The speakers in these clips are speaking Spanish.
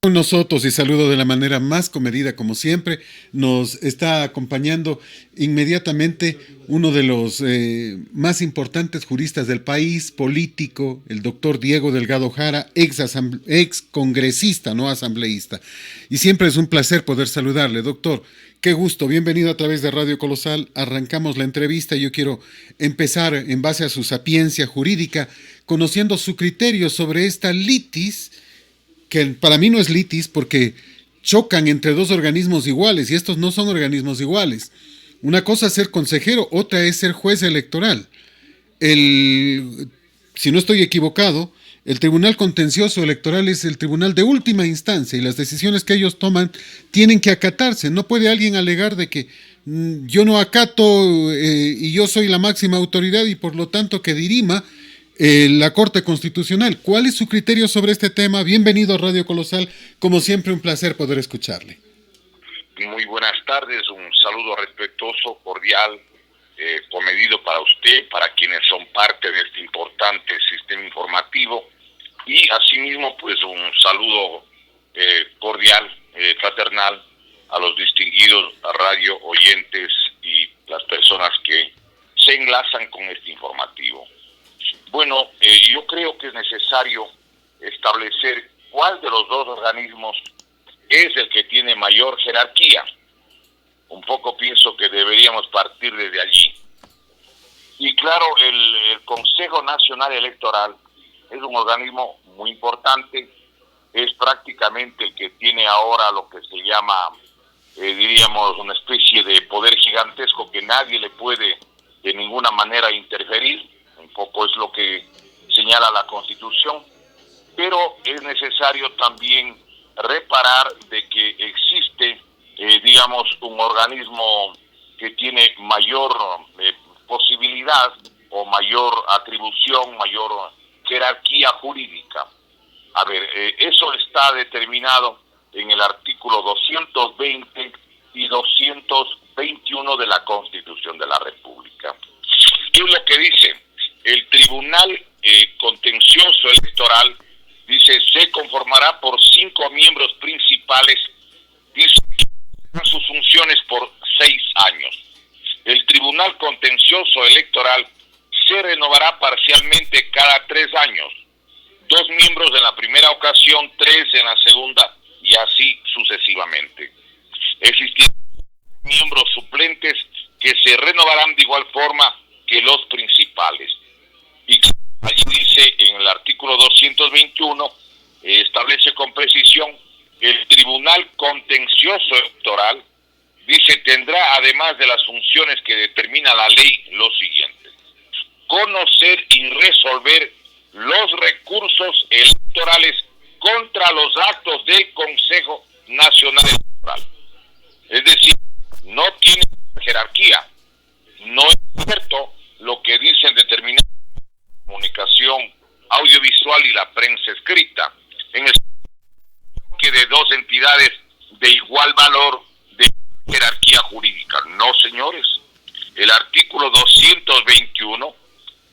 Con nosotros y saludo de la manera más comedida como siempre. Nos está acompañando inmediatamente uno de los más importantes juristas del país, político, el doctor Diego Delgado Jara, ex congresista, no asambleísta. Y siempre es un placer poder saludarle, doctor. Qué gusto, bienvenido a través de Radio Colosal. Arrancamos la entrevista y yo quiero empezar en base a su sapiencia jurídica, conociendo su criterio sobre esta litis, que para mí no es litis porque chocan entre dos organismos iguales y estos no son organismos iguales. Una cosa es ser consejero, otra es ser juez electoral. Si no estoy equivocado, el Tribunal Contencioso Electoral es el tribunal de última instancia y las decisiones que ellos toman tienen que acatarse. No puede alguien alegar de que yo no acato y yo soy la máxima autoridad y por lo tanto que dirima la Corte Constitucional. ¿Cuál es su criterio sobre este tema? Bienvenido a Radio Colosal. Como siempre, un placer poder escucharle. Muy buenas tardes. Un saludo respetuoso, cordial, comedido para usted, para quienes son parte de este importante sistema informativo. Y asimismo, pues un saludo cordial, fraternal a los distinguidos radio oyentes y las personas que se enlazan con este informativo. Bueno, yo creo que es necesario establecer cuál de los dos organismos es el que tiene mayor jerarquía. Un poco pienso que deberíamos partir desde allí. Y claro, el Consejo Nacional Electoral es un organismo muy importante, es prácticamente el que tiene ahora lo que se llama, diríamos, una especie de poder gigantesco que nadie le puede de ninguna manera interferir. Un poco es lo que señala la Constitución, pero es necesario también reparar de que existe, digamos, un organismo que tiene mayor posibilidad o mayor atribución, mayor jerarquía jurídica. A ver, eso está determinado en el artículo 220 y 221 de la Constitución de la República. ¿Qué es lo que dice? El Tribunal Contencioso Electoral, dice, se conformará por 5 miembros principales, dice, sus funciones por 6 años. El Tribunal Contencioso Electoral se renovará parcialmente cada 3 años. 2 miembros en la primera ocasión, 3 en la segunda y así sucesivamente. Existirán miembros suplentes que se renovarán de igual forma que los principales. Y allí dice en el artículo 221, establece con precisión, el Tribunal Contencioso Electoral, dice, tendrá además de las funciones que determina la ley lo siguiente: conocer y resolver los recursos electorales contra los actos del Consejo Nacional Electoral. Es decir, no tiene jerarquía. No es cierto lo que dicen determinados comunicación audiovisual y la prensa escrita, en el que de dos entidades de igual valor de jerarquía jurídica. No, señores. El artículo 221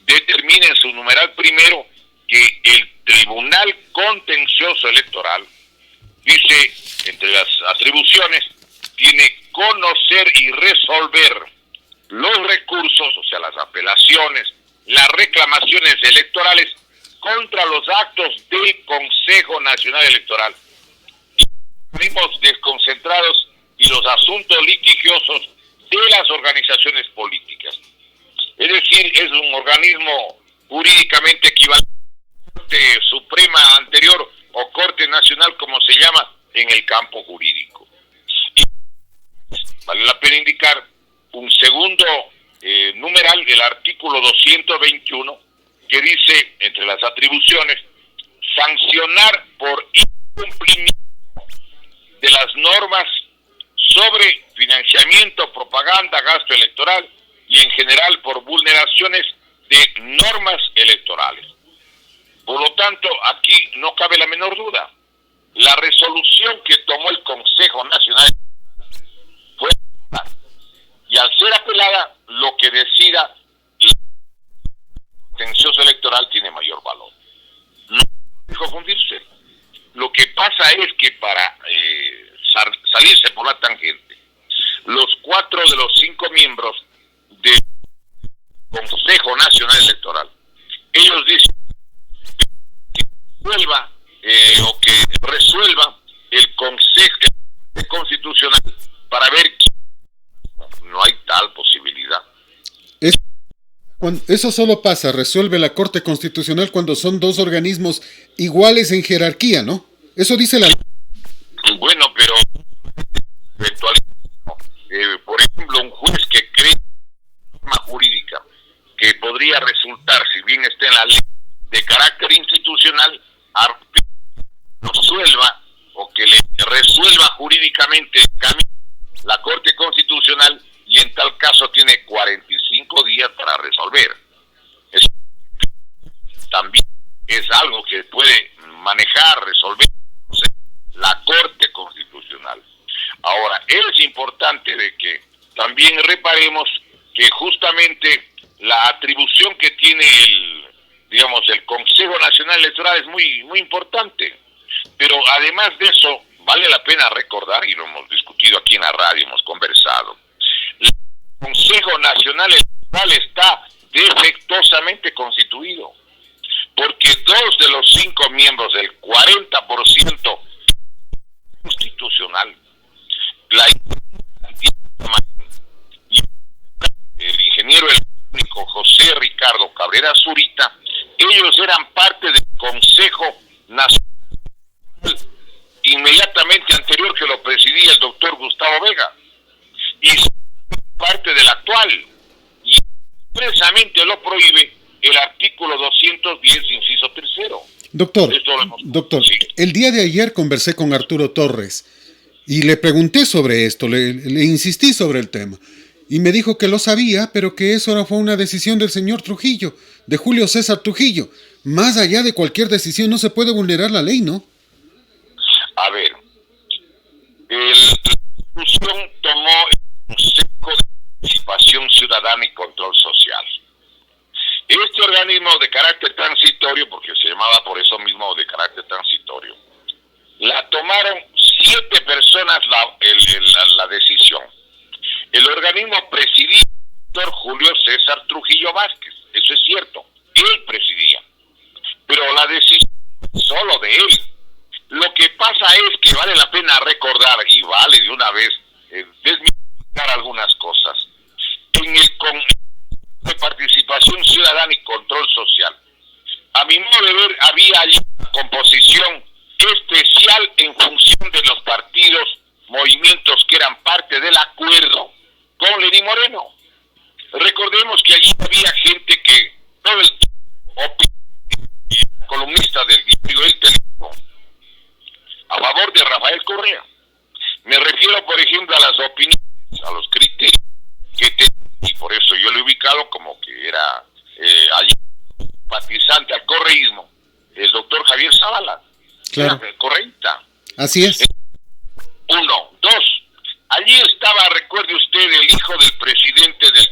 determina en su numeral primero que el Tribunal Contencioso Electoral, dice, entre las atribuciones, tiene conocer y resolver los recursos, o sea, las apelaciones, las reclamaciones electorales contra los actos del Consejo Nacional Electoral, y los organismos desconcentrados y los asuntos litigiosos de las organizaciones políticas. Es decir, es un organismo jurídicamente equivalente a la Corte Suprema anterior o Corte Nacional, como se llama en el campo jurídico. Y vale la pena indicar un segundo numeral del artículo 221 que dice, entre las atribuciones, sancionar por incumplimiento de las normas sobre financiamiento, propaganda, gasto electoral y en general por vulneraciones de normas electorales. Por lo tanto, aquí no cabe la menor duda. La resolución que tomó el Consejo Nacional fue apelada, y al ser apelada, lo que decida el contencioso electoral tiene mayor valor. No hay que confundirse. Lo que pasa pasa es que para salirse por la tangente, los 4 de los 5 miembros del Consejo Nacional Electoral, ellos dicen que resuelva el Consejo Constitucional para ver quién. No hay tal posibilidad. Eso solo pasa, resuelve la Corte Constitucional cuando son 2 organismos iguales en jerarquía, ¿no? Eso dice la ley. Bueno, pero eventualmente, por ejemplo, un juez que cree norma jurídica que podría resultar, si bien está en la ley, de carácter institucional, resuelva o que le resuelva jurídicamente el camino la Corte Constitucional, y en tal caso tiene 45 días para resolver. También es algo que puede manejar, resolver la Corte Constitucional. Ahora, es importante de que también reparemos que justamente la atribución que tiene el Consejo Nacional Electoral es muy importante. Pero además de eso, vale la pena recordar, y lo hemos discutido aquí en la radio, hemos conversado, el Consejo Nacional Electoral está defectuosamente constituido, porque 2 de los 5 miembros del 40% constitucional, y el ingeniero electrónico José Ricardo Cabrera Zurita, ellos eran parte del Consejo Nacional inmediatamente anterior, que lo presidía el doctor Gustavo Vega, y parte del actual, y expresamente lo prohíbe el artículo 210, inciso 3. Doctor, sí. El día de ayer conversé con Arturo Torres y le pregunté sobre esto, le insistí sobre el tema, y me dijo que lo sabía, pero que eso no fue una decisión del señor Trujillo, de Julio César Trujillo. Más allá de cualquier decisión no se puede vulnerar la ley, ¿no? A ver, la resolución tomó el Consejo de Participación Ciudadana y Control Social. Este organismo de carácter transitorio, porque se llamaba por eso mismo de carácter transitorio, la tomaron 7 personas la decisión. El organismo presidía el doctor Julio César Trujillo Vázquez, eso es cierto, él presidía, pero la decisión solo de él. Lo que pasa es que vale la pena recordar, y vale de una vez desmitificar algunas cosas. En el Consejo de Participación Ciudadana y Control Social, a mi modo de ver, había allí una composición especial en función de los partidos, movimientos que eran parte del acuerdo con Lenín Moreno. Recordemos que allí había gente que todo el tiempo columnista del diario El Teléfono a favor de Rafael Correa. Me refiero, por ejemplo, a las opiniones, a los criterios que tenía, y por eso yo lo he ubicado como que era allí simpatizante al correísmo, el doctor Javier Zavala. Claro. Correcta. Así es. 1, 2. Allí estaba, recuerde usted, el hijo del presidente del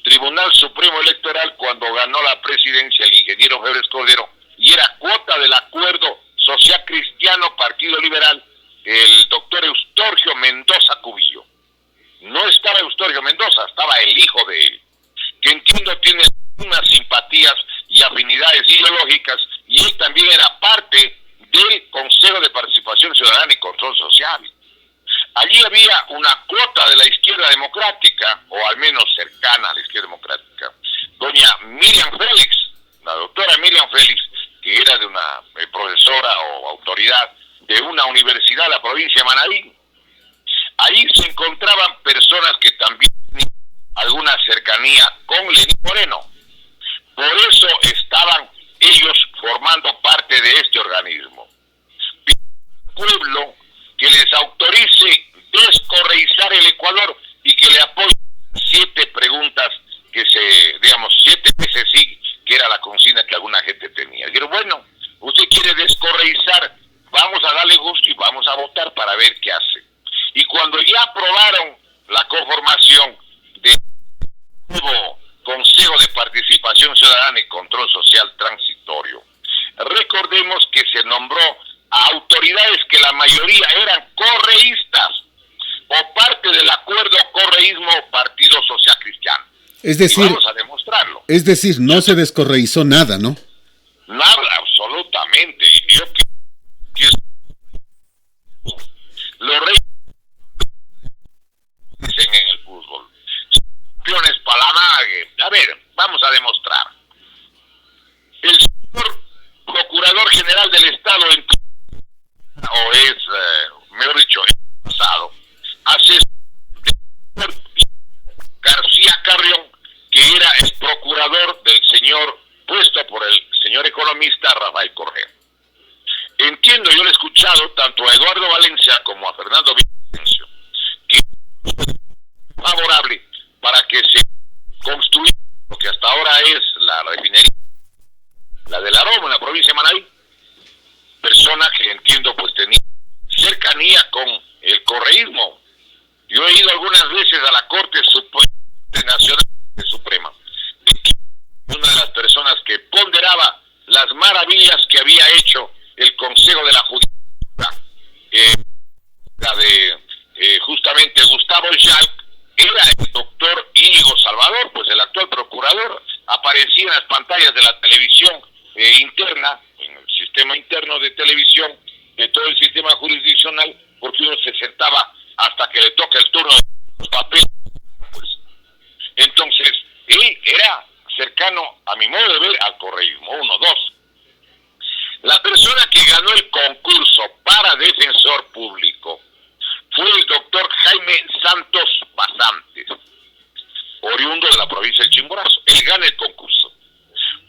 Tribunal Supremo Electoral cuando ganó la presidencia, el ingeniero Febres Cordero, y era cuota del acuerdo social cristiano Partido Liberal, el doctor Eustorgio Mendoza Cubillo. No estaba Eustorgio Mendoza, estaba el hijo de él, que entiendo tiene unas simpatías y afinidades ideológicas, y él también era parte del Consejo de Participación Ciudadana y Control Social. Allí había una cuota de la izquierda democrática, o al menos cercana a la izquierda democrática, doña Miriam Félix, la doctora Miriam Félix, que era de una profesora o autoridad de una universidad de la provincia de Manabí. Allí se encontraban personas que también tenían alguna cercanía con Lenín Moreno. Por eso estaban ellos formando parte de este organismo. Al pueblo que les autorice descorreizar el Ecuador y que le apoye 7 preguntas que 7 veces sí, que era la consigna que alguna gente tenía. Dijeron, bueno, usted quiere descorreizar, vamos a darle gusto y vamos a votar para ver qué hace. Y cuando ya aprobaron la conformación del nuevo Consejo de Participación Ciudadana y Control Social transitorio, recordemos que se nombró a autoridades realidad es que la mayoría eran correístas o parte del acuerdo correísmo-Partido Social Cristiano. Es decir, y vamos a demostrarlo. Es decir, no se descorreizó nada, ¿no? Nada, absolutamente. Y yo que los reyes dicen en el fútbol, campeones palamague. A ver, vamos a demostrar. El señor Procurador General del Estado, mejor dicho, el pasado, asesor García Carrión, que era el procurador del señor, puesto por el señor economista Rafael Correa. Entiendo, yo lo he escuchado tanto a Eduardo Valencia como a Fernando Vicencio, que es favorable para que se construya lo que hasta ahora es la refinería, la del Aroma, en la provincia de Manabí, persona que entiendo pues tenía cercanía con el correísmo. Yo he ido algunas veces a la Corte Nacional Suprema, una de las personas que ponderaba las maravillas que había hecho el Consejo de la Judicatura, la de justamente Gustavo Yalc, era el doctor Íñigo Salvador, pues el actual procurador, aparecía en las pantallas de la televisión interna, en el sistema interno de televisión de todo el sistema jurisdiccional, porque uno se sentaba hasta que le toca el turno de los papeles. Pues. Entonces, él era cercano, a mi modo de ver, al correísmo. 1, 2. La persona que ganó el concurso para defensor público fue el doctor Jaime Santos Basantes, oriundo de la provincia de Chimborazo. Él gana el concurso,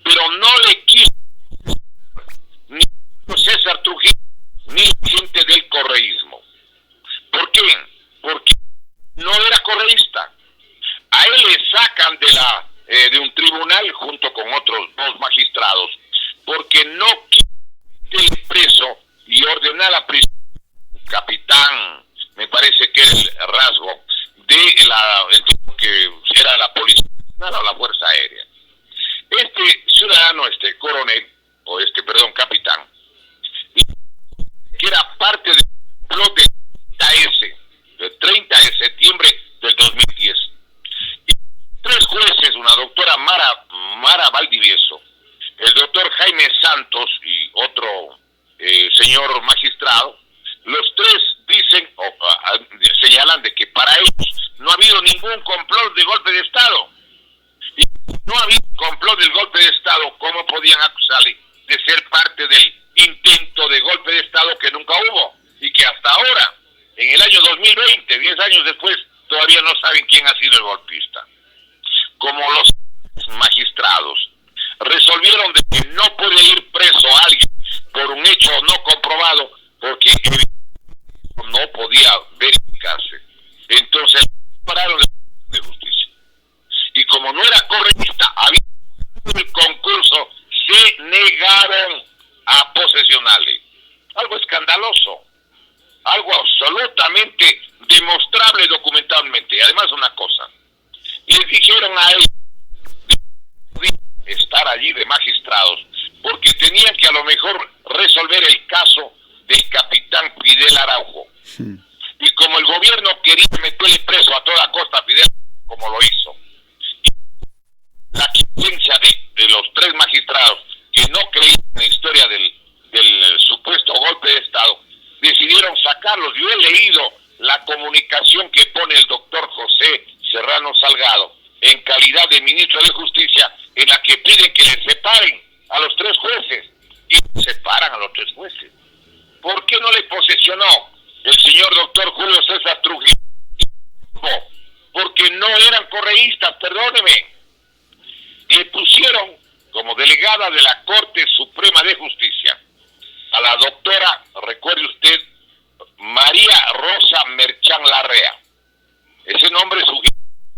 pero no le quiso ni César Trujillo ni gente del correísmo. ¿Por qué? Porque no era correísta. A él le sacan de un tribunal junto con otros 2 magistrados porque no quiso el preso y ordenar la prisión. Capitán, me parece que es el rasgo de que era la policía o la fuerza aérea. Este ciudadano, coronel, capitán, que era parte del complot del 30 de septiembre del 2010. Y 3 jueces, una doctora Mara Valdivieso, el doctor Jaime Santos y otro señor magistrado, los 3 dicen, señalan de que para ellos no ha habido ningún complot de golpe de Estado. Y no ha habido complot del golpe de Estado, ¿cómo podían acusarle de ser parte del intento de golpe de Estado que nunca hubo? Y que hasta ahora, en el año 2020, 10 años después, todavía no saben quién ha sido el golpista. Como los magistrados resolvieron de que no puede ir preso alguien por un hecho no comprobado, porque no podía verificarse. Entonces, pararon de justicia. Y como no era correísta, había el concurso, se negaron a posesionarle. Algo escandaloso, algo absolutamente demostrable documentalmente. Y además una cosa, les dijeron a ellos estar allí de magistrados, porque tenían que a lo mejor resolver el caso del capitán Fidel Araujo. Y como el gobierno quería meterle preso a toda costa a Fidel, como lo hizo, y la quiesencia de los 3 magistrados que no creían en la historia del supuesto golpe de Estado, decidieron sacarlos. Yo he leído la comunicación que pone el doctor José Serrano Salgado en calidad de ministro de Justicia, en la que piden que les separen a los 3 jueces, y separan a los 3 jueces. ¿Por qué no le posesionó el señor doctor Julio César Trujillo? Porque no eran correístas, perdóneme. Le pusieron como delegada de la Corte Suprema de Justicia a la doctora, recuerde usted, María Rosa Merchán Larrea. Ese nombre sugiere,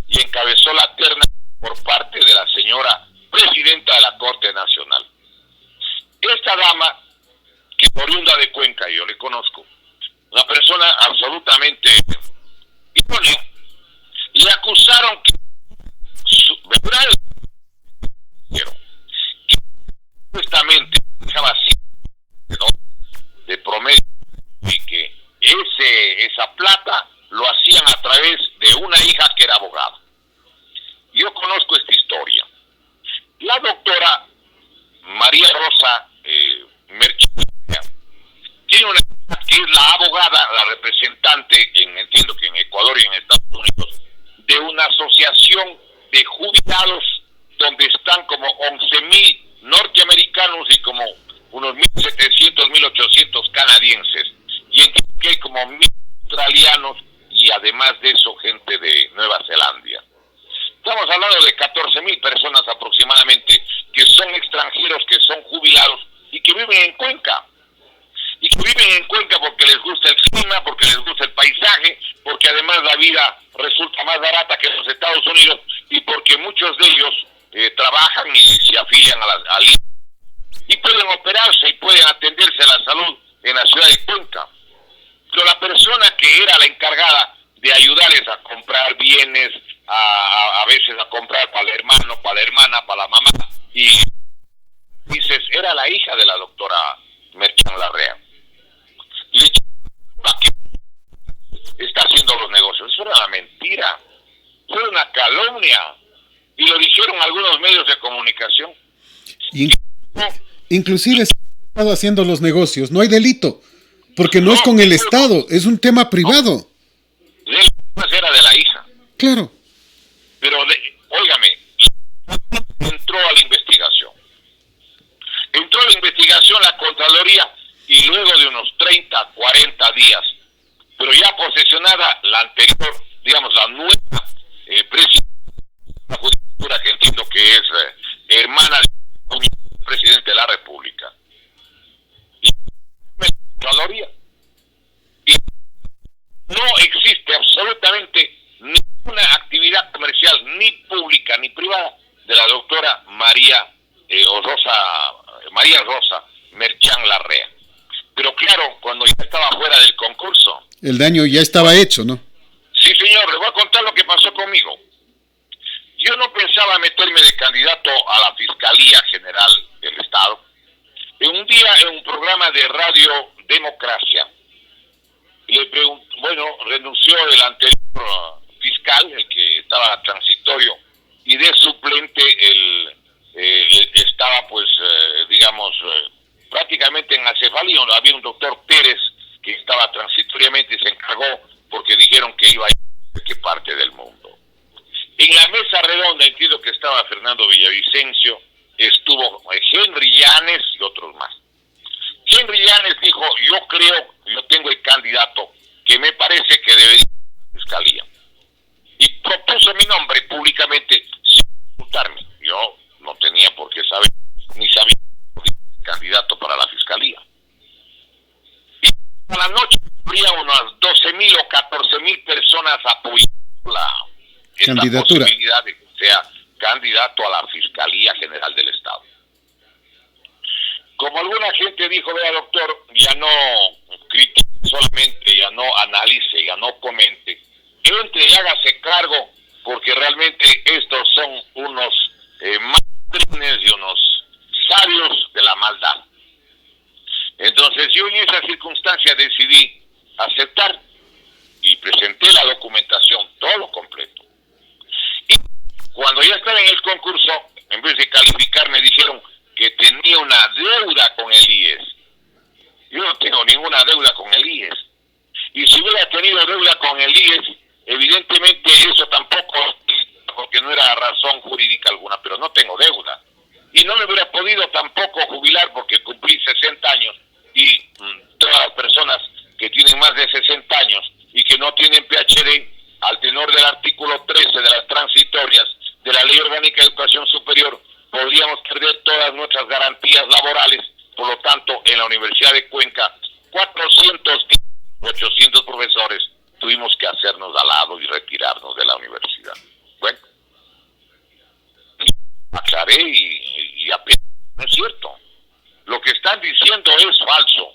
y encabezó la terna por parte de la señora presidenta de la Corte Nacional. Esta dama, que es oriunda de Cuenca, yo le conozco, una persona absolutamente idónea, le acusaron que supuestamente dejaba así de promedio esa plata lo hacían a través de una hija que era abogada. Yo conozco esta historia. La doctora María Rosa Merchán tiene una hija que es la abogada, la representante, entiendo que en Ecuador y en Estados Unidos, de una asociación de jubilados donde están como 11,000 norteamericanos y como unos 1.700, 1.800 canadienses. Y entiendo que hay como 1.000 australianos y además de eso gente de Nueva Zelanda. Estamos hablando de 14,000 personas aproximadamente que son extranjeros, que son jubilados y que viven en Cuenca. Y que viven en Cuenca porque les gusta el clima, porque les gusta el paisaje, porque además la vida resulta más barata que en los Estados Unidos y porque muchos de ellos trabajan y se afilian al IMSS y pueden operarse y pueden atenderse a la salud en la ciudad de Cuenca. Pero la persona que era la encargada de ayudarles a comprar bienes, a veces a comprar para el hermano, para la hermana, para la mamá, y dices, era la hija de la doctora Merchán Larrea. Y le está haciendo los negocios. Eso era una mentira, eso era una calumnia, y lo dijeron algunos medios de comunicación. Inclusive se han estado haciendo los negocios, no hay delito, porque no es con el Estado, es un tema privado. Era de la hija. Claro. Pero, óigame, entró a la investigación. Entró a la investigación la Contraloría y luego de unos 30, 40 días, pero ya posesionada la anterior, digamos, la nueva presidenta de la Judicatura, que entiendo que es hermana del presidente de la República. Y la Contraloría. Y no existe absolutamente ninguna actividad comercial, ni pública ni privada, de la doctora María Rosa Merchán Larrea. Pero claro, cuando ya estaba fuera del concurso, el daño ya estaba hecho, ¿no? Sí, señor, le voy a contar lo que pasó conmigo. Yo no pensaba meterme de candidato a la Fiscalía General del Estado. Un día, en un programa de Radio Democracia, le pregunto, renunció el anterior fiscal, el que estaba transitorio, y de suplente estaba prácticamente en acefalía. Había un doctor Pérez que estaba transitoriamente y se encargó porque dijeron que iba a ir a qué parte del mundo. En la mesa redonda entiendo que estaba Fernando Villavicencio, estuvo Henry Llanes y otros más. Henry Llanes dijo, yo tengo el candidato que me parece que debería ir a la Fiscalía. Y propuso mi nombre públicamente sin consultarme. Yo no tenía por qué saber, ni sabía candidato para la Fiscalía. Y a la noche habría unas 12,000 o 14,000 personas apoyando esta posibilidad de que sea candidato a la Fiscalía General del Estado. Como alguna gente dijo, vea doctor, ya no critique solamente, ya no analice, ya no comente, entre y hágase cargo, porque realmente estos son unos malandrines y unos sabios de la maldad. Entonces yo en esa circunstancia decidí aceptar y presenté la documentación, todo completo. Y cuando ya estaba en el concurso, en vez de calificar, me dijeron que tenía una deuda con el IES. Yo no tengo ninguna deuda con el IES. Y si hubiera tenido deuda con el IES, evidentemente eso tampoco, porque no era razón jurídica alguna, pero no tengo deuda. Y no me hubiera podido tampoco jubilar porque cumplí 60 años y todas las personas que tienen más de 60 años y que no tienen PhD, al tenor del artículo 13 de las transitorias de la Ley Orgánica de Educación Superior, podríamos perder todas nuestras garantías laborales. Por lo tanto, en la Universidad de Cuenca, 800 profesores tuvimos que hacernos al lado y retirarnos de la universidad. Bueno, aclaré y apenas, no es cierto. Lo que están diciendo es falso.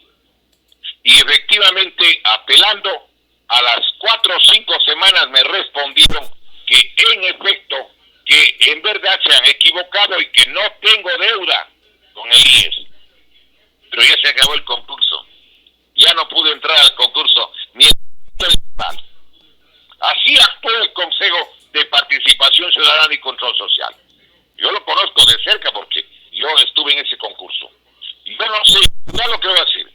Y efectivamente, apelando, a las 4 o 5 semanas me respondieron que en efecto, que en verdad se han equivocado y que no tengo deuda con el IES. Pero ya se acabó el concurso. Ya no pude entrar al concurso. Ni el Social. Yo lo conozco de cerca porque yo estuve en ese concurso. Y yo no sé, ya lo que voy a decir,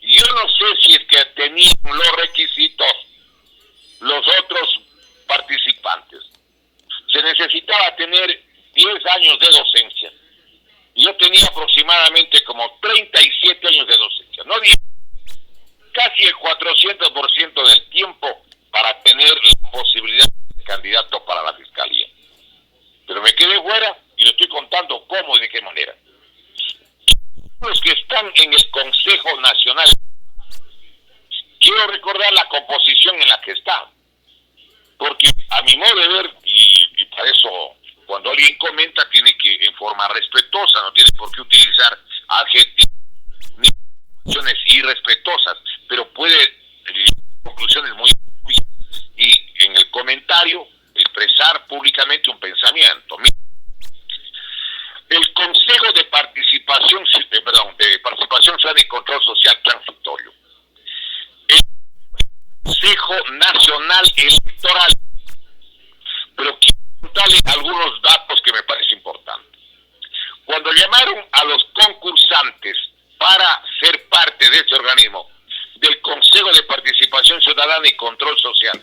yo no sé si es que tenían los requisitos los otros participantes. Se necesitaba tener 10 años de docencia. Y yo tenía aproximadamente como 37 años de docencia. No 10, casi el 400% del tiempo para tener la posibilidad de candidato para la fiscalía. Pero me quedé fuera y le estoy contando cómo y de qué manera. Los que están en el Consejo Nacional, quiero recordar la composición en la que está, porque a mi modo de ver, y para eso cuando alguien comenta tiene que en forma respetuosa, no tiene por qué utilizar adjetivos ni conclusiones irrespetuosas, pero puede conclusiones muy obvias y en el comentario expresar públicamente un pensamiento. El Consejo de Participación Ciudadana y Control Social Transitorio, el Consejo Nacional Electoral, pero quiero contarle algunos datos que me parecen importantes. Cuando llamaron a los concursantes para ser parte de este organismo, del Consejo de Participación Ciudadana y Control Social,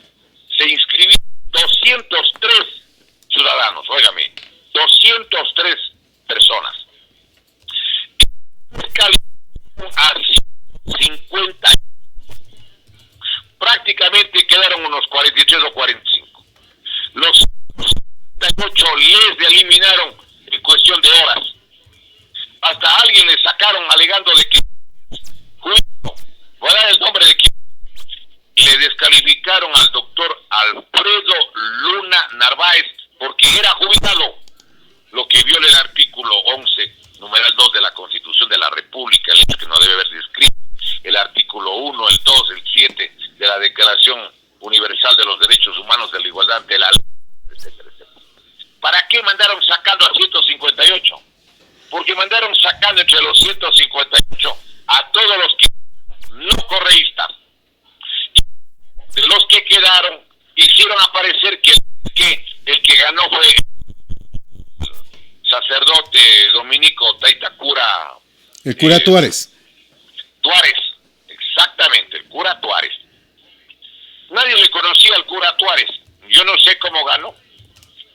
se inscribieron 203 ciudadanos, óigame, 203 personas. A 50, prácticamente quedaron unos 43 o 45. Los 58 les eliminaron en cuestión de horas. Hasta alguien le sacaron alegando de que fuera el nombre de quien le descalificaron al doctor Alfredo Luna Narváez porque era jubilado, lo que viola el artículo 11, numeral 2 de la Constitución de la República, el hecho que no debe haber descrito, el artículo 1, el 2, el 7 de la Declaración Universal de los Derechos Humanos, de la Igualdad ante la Ley, etcétera, etcétera. ¿Para qué mandaron sacando a 158? Porque mandaron sacando entre los 158 a todos los que no correístas. De los que quedaron, hicieron aparecer que el que ganó fue el sacerdote dominico Taitacura. El cura Tuárez. Tuárez, exactamente, el cura Tuárez. Nadie le conocía al cura Tuárez. Yo no sé cómo ganó.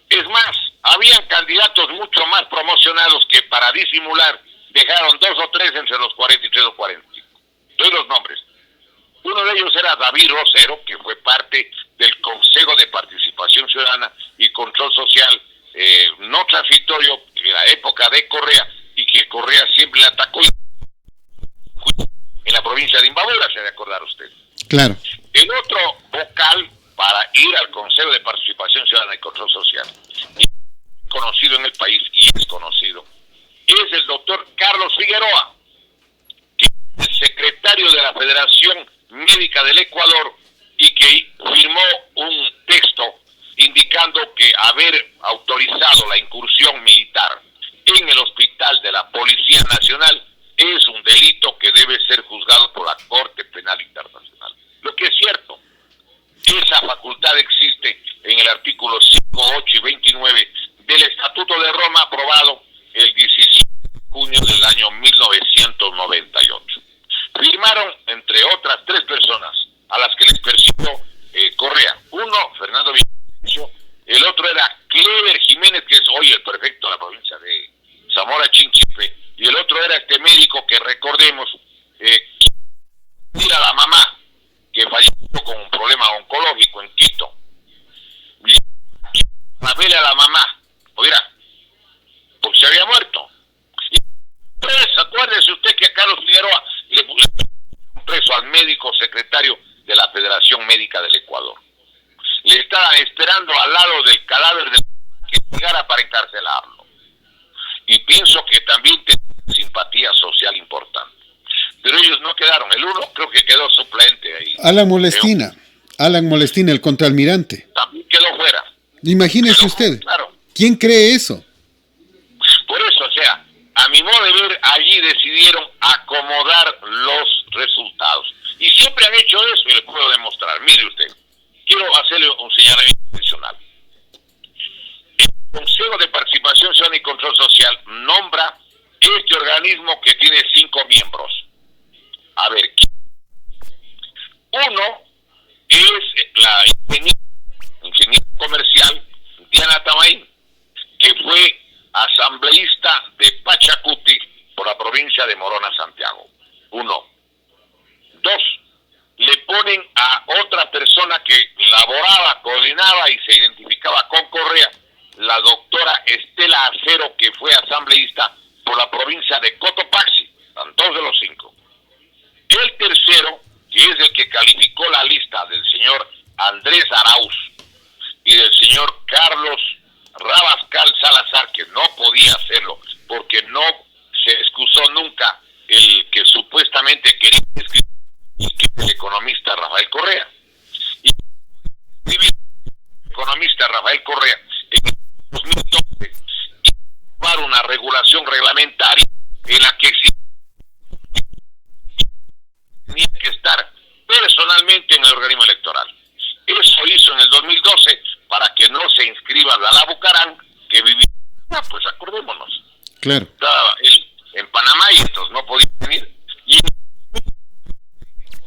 Es más, habían candidatos mucho más promocionados que para disimular dejaron 2 o 3 entre los 43 o 45. Doy los nombres. Uno de ellos era David Rosero, que fue parte del Consejo de Participación Ciudadana y Control Social no transitorio en la época de Correa, y que Correa siempre le atacó en la provincia de Imbabura, se ha de acordar usted. Claro. El otro vocal para ir al Consejo de Participación Ciudadana y Control Social, conocido en el país y es conocido, es el doctor Carlos Figueroa, que es el secretario de la Federación Médica del Ecuador y que firmó un texto indicando que haber autorizado la incursión militar en el hospital de la Policía Nacional es un delito que debe ser juzgado por la Corte Penal Internacional. Lo que es cierto, esa facultad existe en el artículo 5, 8 y 29 del Estatuto de Roma, aprobado el 17 de junio del año 1998. Firmaron, entre otras 3 personas, a las que les persiguió Correa. Uno, Fernando Villavicencio, el otro era Clever Jiménez, que es hoy el prefecto de la provincia de Zamora Chinchipe, y el otro era este médico que recordemos, a la mamá, que falleció con un problema oncológico en Quito. A verle a la mamá, oiga, porque se había muerto. Y preso, acuérdese usted que a Carlos Figueroa le puso preso al médico secretario de la Federación Médica del Ecuador. Le estaban esperando al lado del cadáver del que llegara para encarcelarlo. Y pienso que también tenía simpatía social importante. Pero ellos no quedaron. El uno creo que quedó suplente ahí. Alan Molestina, el contraalmirante. También quedó fuera. Imagínese usted. Claro. ¿Quién cree eso? Por eso, o sea, a mi modo de ver, allí decidieron acomodar los resultados. Y siempre han hecho eso y le puedo demostrar. Mire usted, quiero hacerle un señalamiento adicional. El Consejo de organismo que tiene 5 miembros. A ver, uno es la ingeniera comercial Diana Tamaín, que fue asambleísta de Pachacuti por la provincia de Morona, Santiago. 1. 2. Le ponen a otra persona que laboraba, coordinaba y se identificaba con Correa, la doctora Estela Acero, que fue asambleísta por la provincia de Cotopaxi. Están 2 de los 5. El tercero, que es el que calificó la lista del señor Andrés Arauz y del señor Carlos Rabascal Salazar, que no podía hacerlo porque no se excusó nunca el que supuestamente quería escribir, que es el economista Rafael Correa. Y el economista Rafael Correa en el 2012 tomar una regulación reglamentaria en la que tenía que estar personalmente en el organismo electoral. Eso hizo en el 2012 para que no se inscriba Lala Bucarán, que vivía, pues acordémonos. Claro. Estaba él en Panamá y entonces no podía venir. Y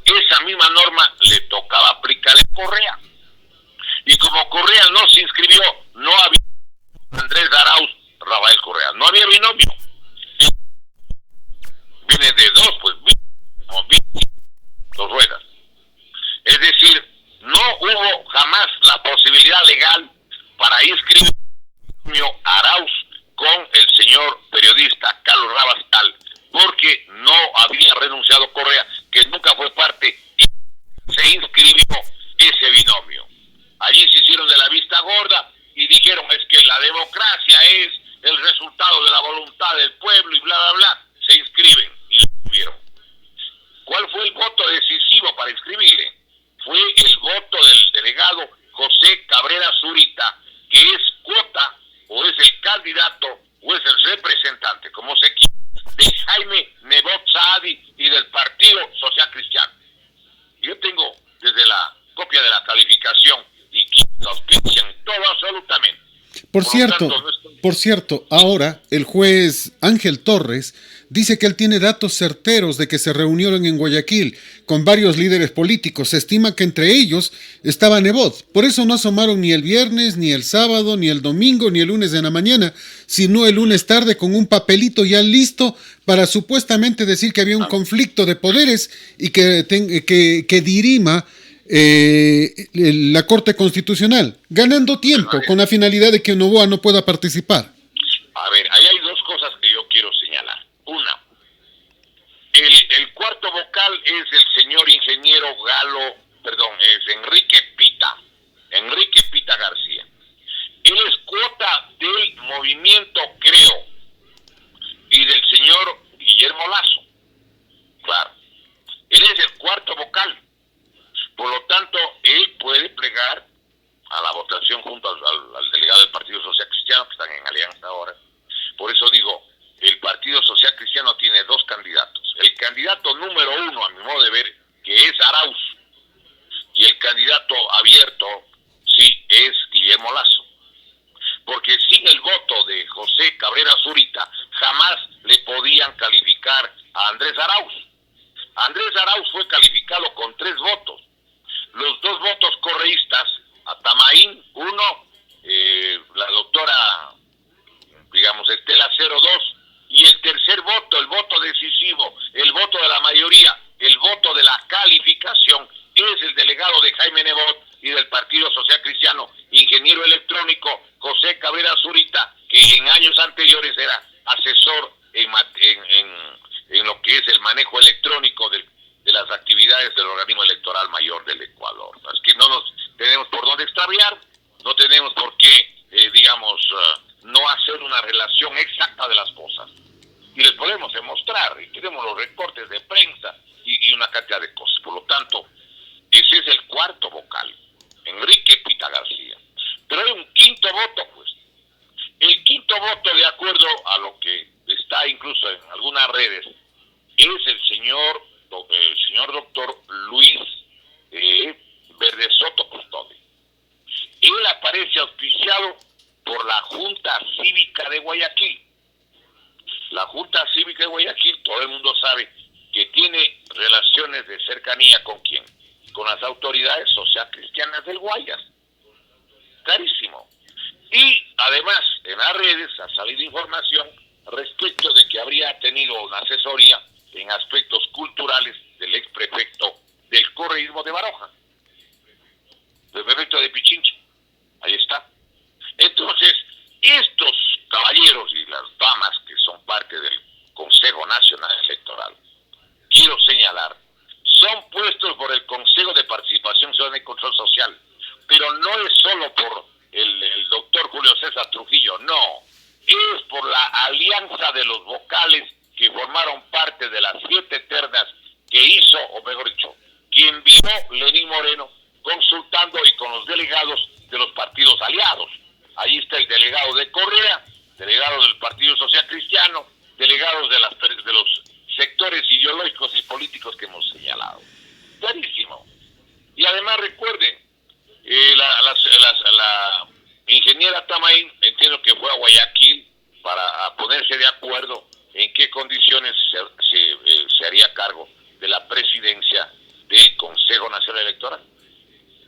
esa misma norma le tocaba aplicarle a Correa. Y como Correa no se inscribió, no había Andrés Arauz, Rafael Correa. No había binomio. Viene de dos, pues, dos ruedas. Es decir, no hubo jamás la posibilidad legal para inscribir Arauz con el señor periodista Carlos Rabascal, porque no había renunciado Correa, que nunca fue parte, y se inscribió ese binomio. Allí se hicieron de la vista gorda y dijeron, es que la democracia es el resultado de la voluntad del pueblo y bla, bla, bla. Se inscriben y lo inscribieron. ¿Cuál fue el voto decisivo para inscribirle? Fue el voto del delegado José Cabrera Zurita, que es cuota, o es el candidato, o es el representante, como se quiera, de Jaime Nebot Saadi y del Partido Social Cristiano. Yo tengo desde la copia de la calificación y que los auspician todo absolutamente. Por cierto, ahora el juez Ángel Torres dice que él tiene datos certeros de que se reunieron en Guayaquil con varios líderes políticos. Se estima que entre ellos estaba Nebot. Por eso no asomaron ni el viernes, ni el sábado, ni el domingo, ni el lunes de la mañana, sino el lunes tarde con un papelito ya listo para supuestamente decir que había un conflicto de poderes y que dirima la Corte Constitucional, ganando tiempo con la finalidad de que Noboa no pueda participar. A ver, ahí hay dos cosas que yo quiero señalar. Una, el cuarto vocal es el señor ingeniero es Enrique Pita García. Él es cuota del movimiento Creo y del señor Guillermo Lazo. Claro, él es el cuarto vocal. Por lo tanto, él puede plegar a la votación junto al delegado del Partido Social Cristiano, que están en alianza ahora. Por eso digo, el Partido Social Cristiano tiene 2 candidatos. El candidato número 1, a mi modo de ver, que es Arauz, y el candidato abierto, sí, es Guillermo Lazo. Porque sin el voto de José Cabrera Zurita, jamás le podían calificar a Andrés Arauz. Andrés Arauz fue calificado con 3 votos. Los 2 votos correístas, a Tamaín, 1, la doctora, Estela 02, y el tercer voto, el voto decisivo, el voto de la mayoría, el voto de la calificación, es el delegado de Jaime Nebot y del Partido Social Cristiano, ingeniero electrónico José Cabrera Zurita, que en años anteriores era asesor en lo que es el manejo electrónico de las actividades del organismo electoral mayor del Ecuador. Es que no nos tenemos por dónde extraviar, no tenemos por qué, no hacer una relación exacta de las cosas. Y les podemos demostrar, y tenemos los recortes de prensa y una cantidad de cosas. Por lo tanto, ese es el cuarto vocal, Enrique Pita García. Pero hay un quinto voto, pues. El quinto voto, de acuerdo a lo que está incluso en algunas redes, es el señor doctor Luis Verde Soto Custode. Él aparece auspiciado por la Junta Cívica de Guayaquil. La Junta Cívica de Guayaquil, todo el mundo sabe que tiene relaciones de cercanía con quién, con las autoridades socialcristianas del Guayas. Clarísimo. Y además, en las redes ha salido información respecto de que habría tenido una asesoría en aspectos culturales del ex prefecto del correísmo de Baroja, del prefecto de Pichincha. Ahí está. Entonces, estos caballeros y las damas que son parte del Consejo Nacional Electoral, quiero señalar, son puestos por el Consejo de Participación Ciudadana y Control Social, pero no es solo por el doctor Julio César Trujillo, no, es por la alianza de los vocales que formaron parte de las 7 ternas que hizo, o mejor dicho, que envió Lenín Moreno, consultando y con los delegados de los partidos aliados. Ahí está el delegado de Correa, delegado del Partido Social Cristiano, delegados de los sectores ideológicos y políticos que hemos señalado. Clarísimo. Y además recuerden, la ingeniera Tamain, entiendo que fue a Guayaquil para ponerse de acuerdo en qué condiciones se haría cargo de la presidencia del Consejo Nacional Electoral.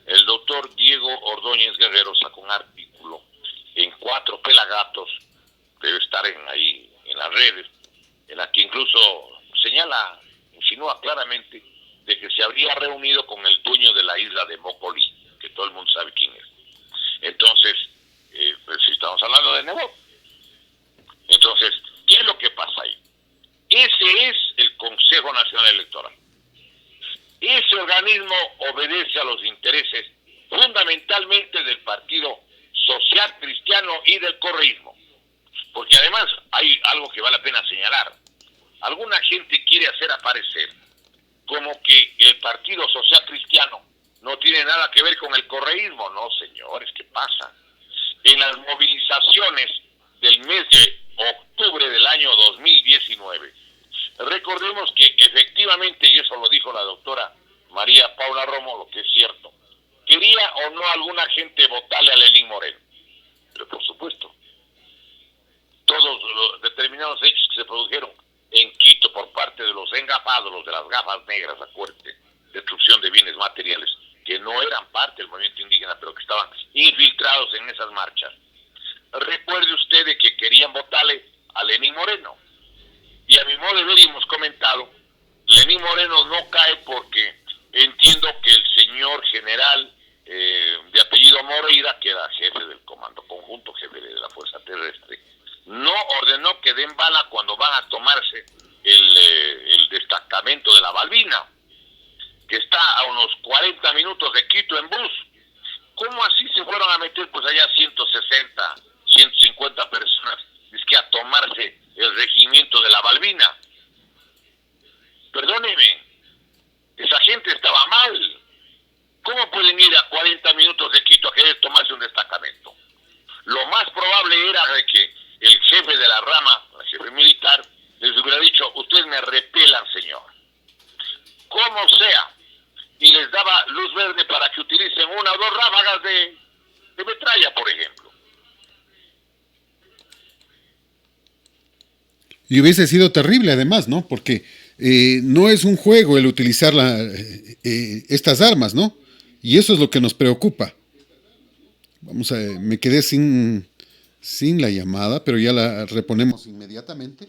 El doctor Diego Ordóñez Guerrero sacó un artículo en 4 pelagatos, debe estar ahí en las redes, en la que incluso insinúa claramente de que se habría reunido con el dueño de la isla de Mocolí, que todo el mundo sabe quién es. Entonces, pues si estamos hablando de Nebo. Entonces, ¿qué es lo que pasa ahí? Ese es el Consejo Nacional Electoral. Ese organismo obedece a los intereses fundamentalmente del Partido Social Cristiano y del correísmo. Porque además hay algo que vale la pena señalar. Alguna gente quiere hacer aparecer como que el Partido Social Cristiano no tiene nada que ver con el correísmo. No, señores, ¿qué pasa? En las movilizaciones del mes de octubre del año 2019, recordemos que efectivamente, y eso lo dijo la doctora María Paula Romo, lo que es cierto, quería o no alguna gente votarle a Lenín Moreno. Pero por supuesto, todos los determinados hechos que se produjeron en Quito por parte de los engafados, los de las gafas negras, acuérdate, destrucción de bienes materiales, que no eran parte del movimiento indígena, pero que estaban infiltrados en esas marchas. Recuerde usted de que querían votarle a Lenín Moreno. Y a mi modo de ver, y hemos comentado, Lenín Moreno no cae porque entiendo que el señor general de apellido Moreira, que era jefe del Comando Conjunto, jefe de la Fuerza Terrestre, no ordenó que den bala cuando van a tomarse el destacamento de la Balbina, que está a unos 40 minutos de Quito en bus. ¿Cómo así se fueron a meter pues allá 160, 150 personas a tomarse el regimiento de la Balbina? Perdóneme, esa gente estaba mal. ¿Cómo pueden ir a 40 minutos de Quito a querer tomarse un destacamento? Lo más probable era de que el jefe de la rama, el jefe militar, les hubiera dicho: ustedes me repelan, señor. Como sea. Y les daba luz verde para que utilicen 1 o 2 ráfagas de metralla, por ejemplo. Y hubiese sido terrible además, ¿no? Porque no es un juego el utilizar estas armas, ¿no? Y eso es lo que nos preocupa. Me quedé sin la llamada, pero ya la reponemos inmediatamente.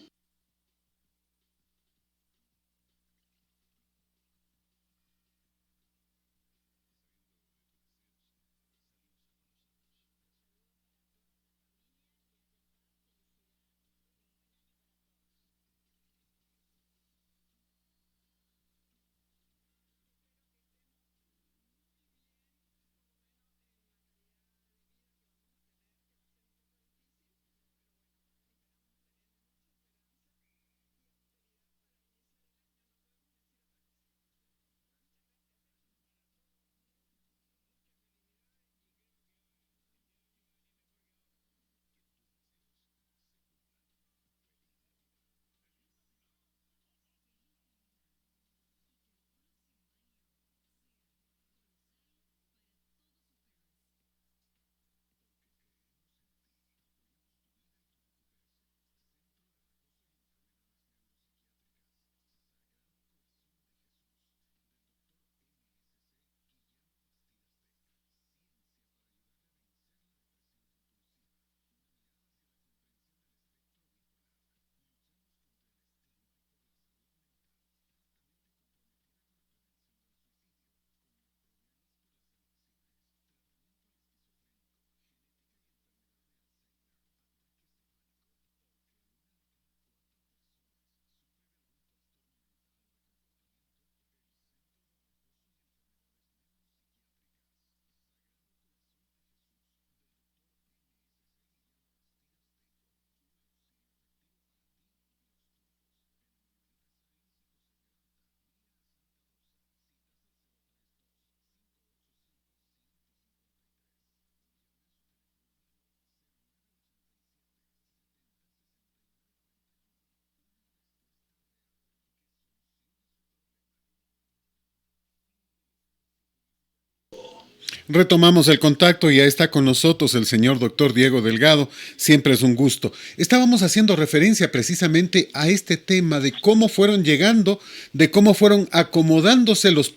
Retomamos el contacto y ya está con nosotros el señor doctor Diego Delgado. Siempre es un gusto. Estábamos haciendo referencia precisamente a este tema de cómo fueron llegando, de cómo fueron acomodándose los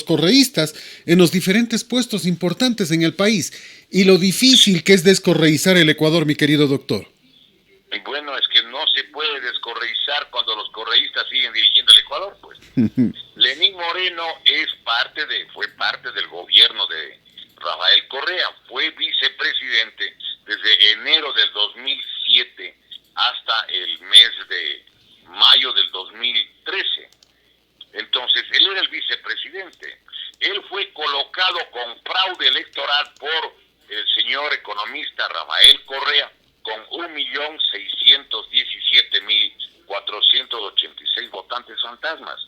correístas en los diferentes puestos importantes en el país y lo difícil que es descorreizar el Ecuador, mi querido doctor. Bueno, es que no se puede descorreizar cuando los correístas siguen dirigiendo el Ecuador, pues. Lenín Moreno fue parte del gobierno de Rafael Correa, fue vicepresidente desde enero del 2007 hasta el mes de mayo del 2013. Entonces, él era el vicepresidente. Él fue colocado con fraude electoral por el señor economista Rafael Correa con 1.617.486 votantes fantasmas,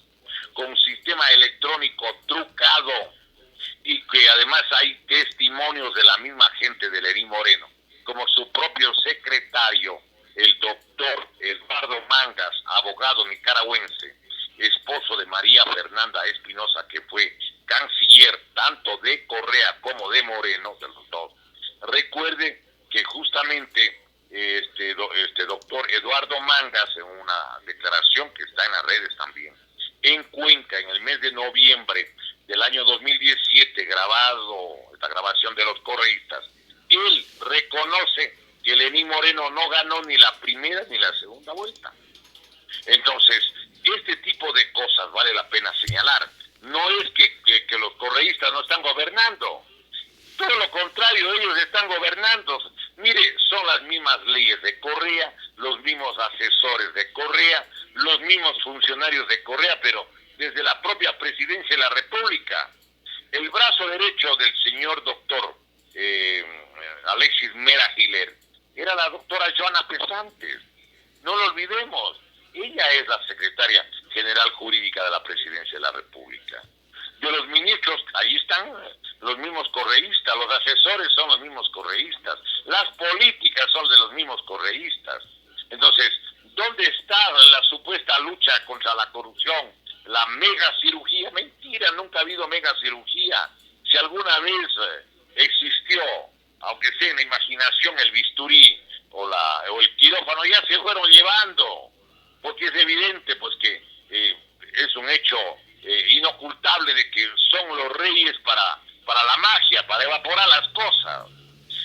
con un sistema electrónico trucado, y que además hay testimonios de la misma gente de Lenín Moreno, como su propio secretario, el doctor Eduardo Mangas, abogado nicaragüense, esposo de María Fernanda Espinosa, que fue canciller tanto de Correa como de Moreno, de los dos. Recuerde que justamente este doctor Eduardo Mangas, en una declaración que está en las redes también, en Cuenca, en el mes de noviembre del año 2017, esta grabación de los correístas, él reconoce que Lenín Moreno no ganó ni la primera ni la segunda vuelta. Entonces, este tipo de cosas vale la pena señalar. No es que los correístas no están gobernando. Todo lo contrario, ellos están gobernando. Mire, son las mismas leyes de Correa, los mismos asesores de Correa, los mismos funcionarios de Correa, pero desde la propia presidencia de la República. El brazo derecho del señor doctor Alexis Mera Giler era la doctora Joana Pesantes. No lo olvidemos. Ella es la secretaria general jurídica de la presidencia de la República. De los ministros, ahí están los mismos correístas, los asesores son los mismos correístas, las políticas son de los mismos correístas. Entonces, ¿dónde está la supuesta lucha contra la corrupción? La megacirugía, mentira, nunca ha habido megacirugía. Si alguna vez existió, aunque sea en la imaginación, el bisturí o el quirófano, ya se fueron llevando, porque es evidente pues que es un hecho inocultable de que son los reyes para la magia, para evaporar las cosas.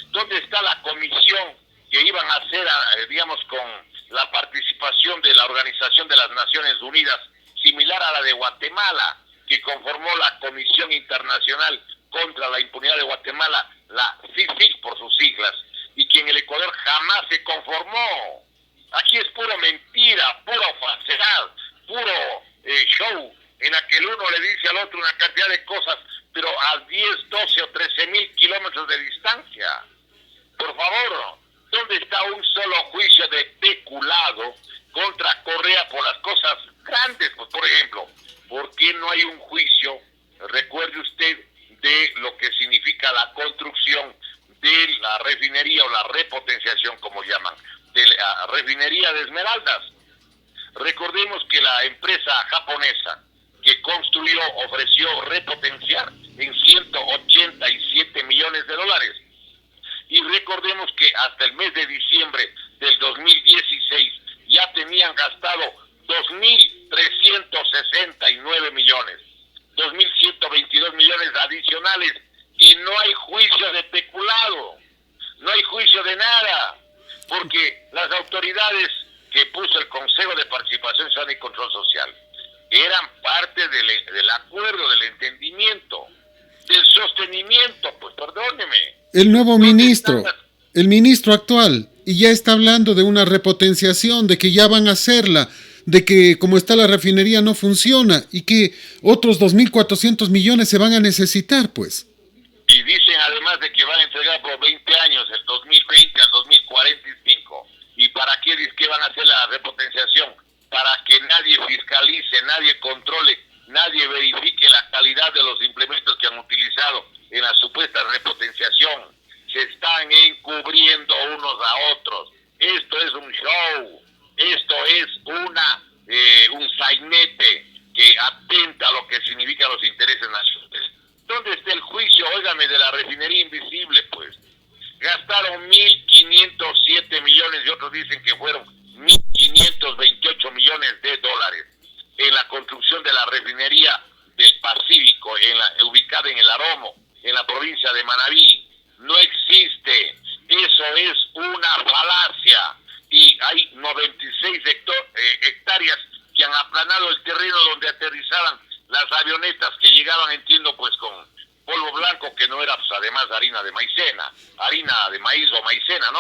¿Dónde está la comisión que iban a hacer, digamos, con la participación de la Organización de las Naciones Unidas, similar a la de Guatemala, que conformó la Comisión Internacional contra la Impunidad de Guatemala, la CICIG por sus siglas, y que en el Ecuador jamás se conformó? Aquí es pura mentira, pura falsedad, puro show, en la que el uno le dice al otro una cantidad de cosas, pero a 10, 12 o 13.000 kilómetros de distancia. Por favor, ¿dónde está un solo juicio de peculado contra Correa por las cosas grandes? Pues, por ejemplo, ¿por qué no hay un juicio, recuerde usted, de lo que significa la construcción de la refinería o la repotenciación, como llaman, de la refinería de Esmeraldas? Recordemos que la empresa japonesa que construyó ofreció repotenciar en 187 millones de dólares. Y recordemos que hasta el mes de diciembre del 2016 ya tenían gastado 2.369 millones, 2.122 millones adicionales, y no hay juicio de peculado, no hay juicio de nada, porque las autoridades que puso el Consejo de Participación Ciudadana y Control Social eran parte del acuerdo, del entendimiento, del sostenimiento, pues perdóneme. El nuevo ministro, el ministro actual, y ya está hablando de una repotenciación, de que ya van a hacerla, de que como está la refinería no funciona y que otros 2.400 millones se van a necesitar, pues. Y dicen además de que van a entregar por 20 años, el 2020 al 2045. ¿Y para qué dice que van a hacer la repotenciación? Para que nadie fiscalice, nadie controle, nadie verifique la calidad de los implementos que han utilizado en la supuesta repotenciación. Se están encubriendo unos a otros. Esto es un show, esto es un sainete que atenta a lo que significan los intereses nacionales. ¿Dónde está el juicio? Óigame, perdóname, de la refinería invisible, pues. Gastaron 1.507 millones y otros dicen que fueron 1.528 millones de dólares en la construcción de la refinería del Pacífico, ubicada en el Aromo, en la provincia de Manabí. No existe. Eso es una falacia. Y hay 96 hectáreas que han aplanado el terreno donde aterrizaban las avionetas que llegaban, entiendo, pues con polvo blanco, que no era pues, además harina de maíz o maicena. No.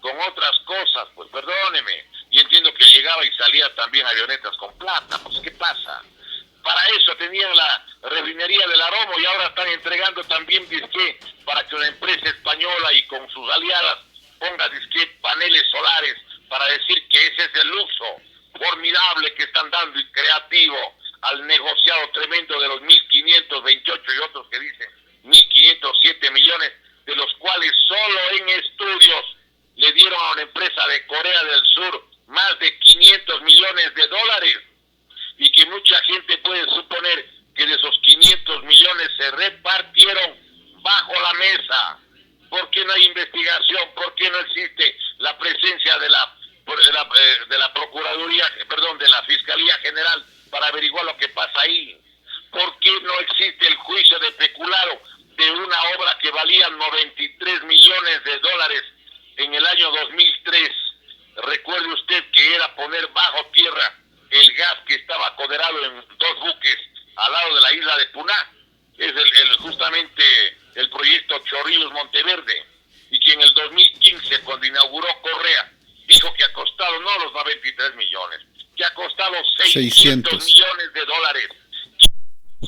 Con otras cosas, pues perdóneme. Y entiendo que llegaba y salía también avionetas con plata. Pues ¿qué pasa? Para eso tenían la refinería del Aromo y ahora están entregando también disque para que una empresa española y con sus aliadas ponga disque paneles solares para decir que ese es el uso formidable que están dando y creativo al negociado tremendo de los 1.528 y otros que dicen 1.507 millones, de los cuales solo en estudios le dieron a una empresa de Corea del Sur más de 500 millones de dólares, y que mucha gente puede suponer que de esos 500 millones se repartieron bajo la mesa. ¿Por qué no hay investigación? ¿Por qué no existe la presencia de la Procuraduría, de la Fiscalía General para averiguar lo que pasa ahí? ¿Por qué no existe el juicio de peculado de una obra que valía 93 millones de dólares en el año 2003? Recuerde usted que era poner bajo tierra el gas que estaba acoderado en 2 buques al lado de la isla de Puná. Es justamente el proyecto Chorrillos Monteverde, y que en el 2015, cuando inauguró Correa, dijo que ha costado no los 93 millones, que ha costado 600 millones de dólares,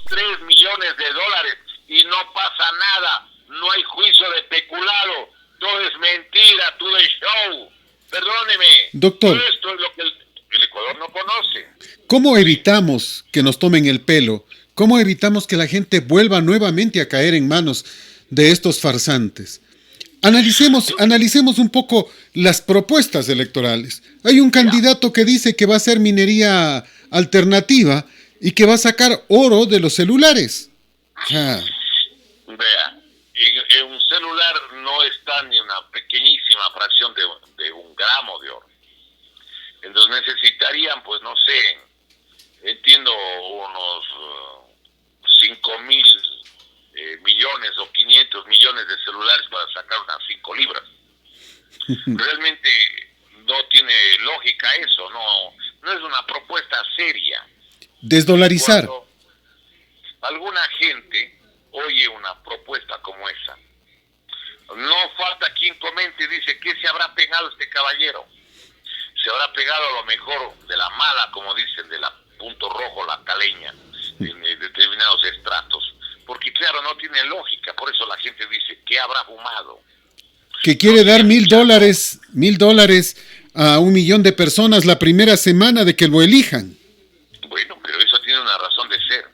3 millones de dólares, y no pasa nada, no hay juicio de peculado, todo es mentira, todo es show. Perdóneme, doctor, esto es lo que el Ecuador no conoce. ¿Cómo evitamos que nos tomen el pelo? ¿Cómo evitamos que la gente vuelva nuevamente a caer en manos de estos farsantes? Analicemos un poco las propuestas electorales. Hay un candidato que dice que va a hacer minería alternativa y que va a sacar oro de los celulares. Vea, en un celular no está ni una pequeñísima fracción de 1 gramo de oro. Entonces necesitarían, pues no sé, entiendo, unos 5.000 millones o 500 millones de celulares para sacar unas 5 libras. Realmente no tiene lógica eso, no es una propuesta seria. Desdolarizar. Cuando alguna gente oye una propuesta como esa, no falta quien comente y dice, ¿qué se habrá pegado este caballero? Se habrá pegado a lo mejor de la mala, como dicen, de la punto rojo, la caleña, en determinados estratos. Porque claro, no tiene lógica, por eso la gente dice, ¿qué habrá fumado? Que quiere dar $1,000 a 1 millón de personas la primera semana de que lo elijan. Bueno, pero eso tiene una razón de ser.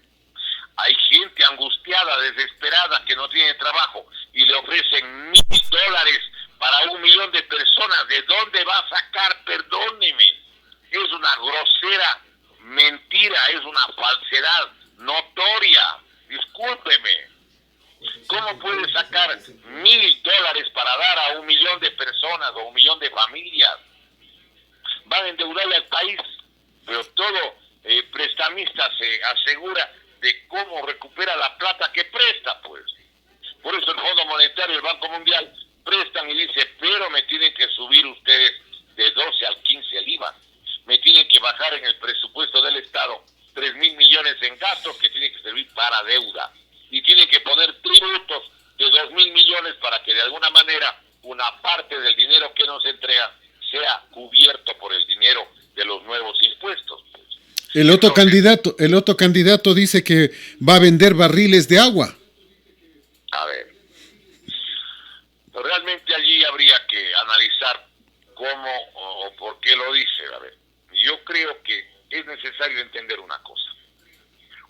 Hay gente angustiada, desesperada, que no tiene trabajo y le ofrecen $1,000 para 1 millón de personas. ¿De dónde va a sacar? Perdóneme. Es una grosera mentira, es una falsedad notoria. Discúlpeme. ¿Cómo puede sacar $1,000 para dar a 1 millón de personas o 1 millón de familias? Van a endeudarle al país, pero todo prestamista se asegura de cómo recupera la plata que presta, pues. Por eso el Fondo Monetario y el Banco Mundial prestan y dice, pero me tienen que subir ustedes de 12 al 15 el IVA. Me tienen que bajar en el presupuesto del Estado 3.000 millones en gastos que tienen que servir para deuda. Y tienen que poner tributos de 2.000 millones para que de alguna manera una parte del dinero que nos entrega sea cubierto por el dinero de los nuevos impuestos. El otro candidato dice que va a vender barriles de agua. A ver, realmente allí habría que analizar cómo o por qué lo dice. A ver, yo creo que es necesario entender una cosa.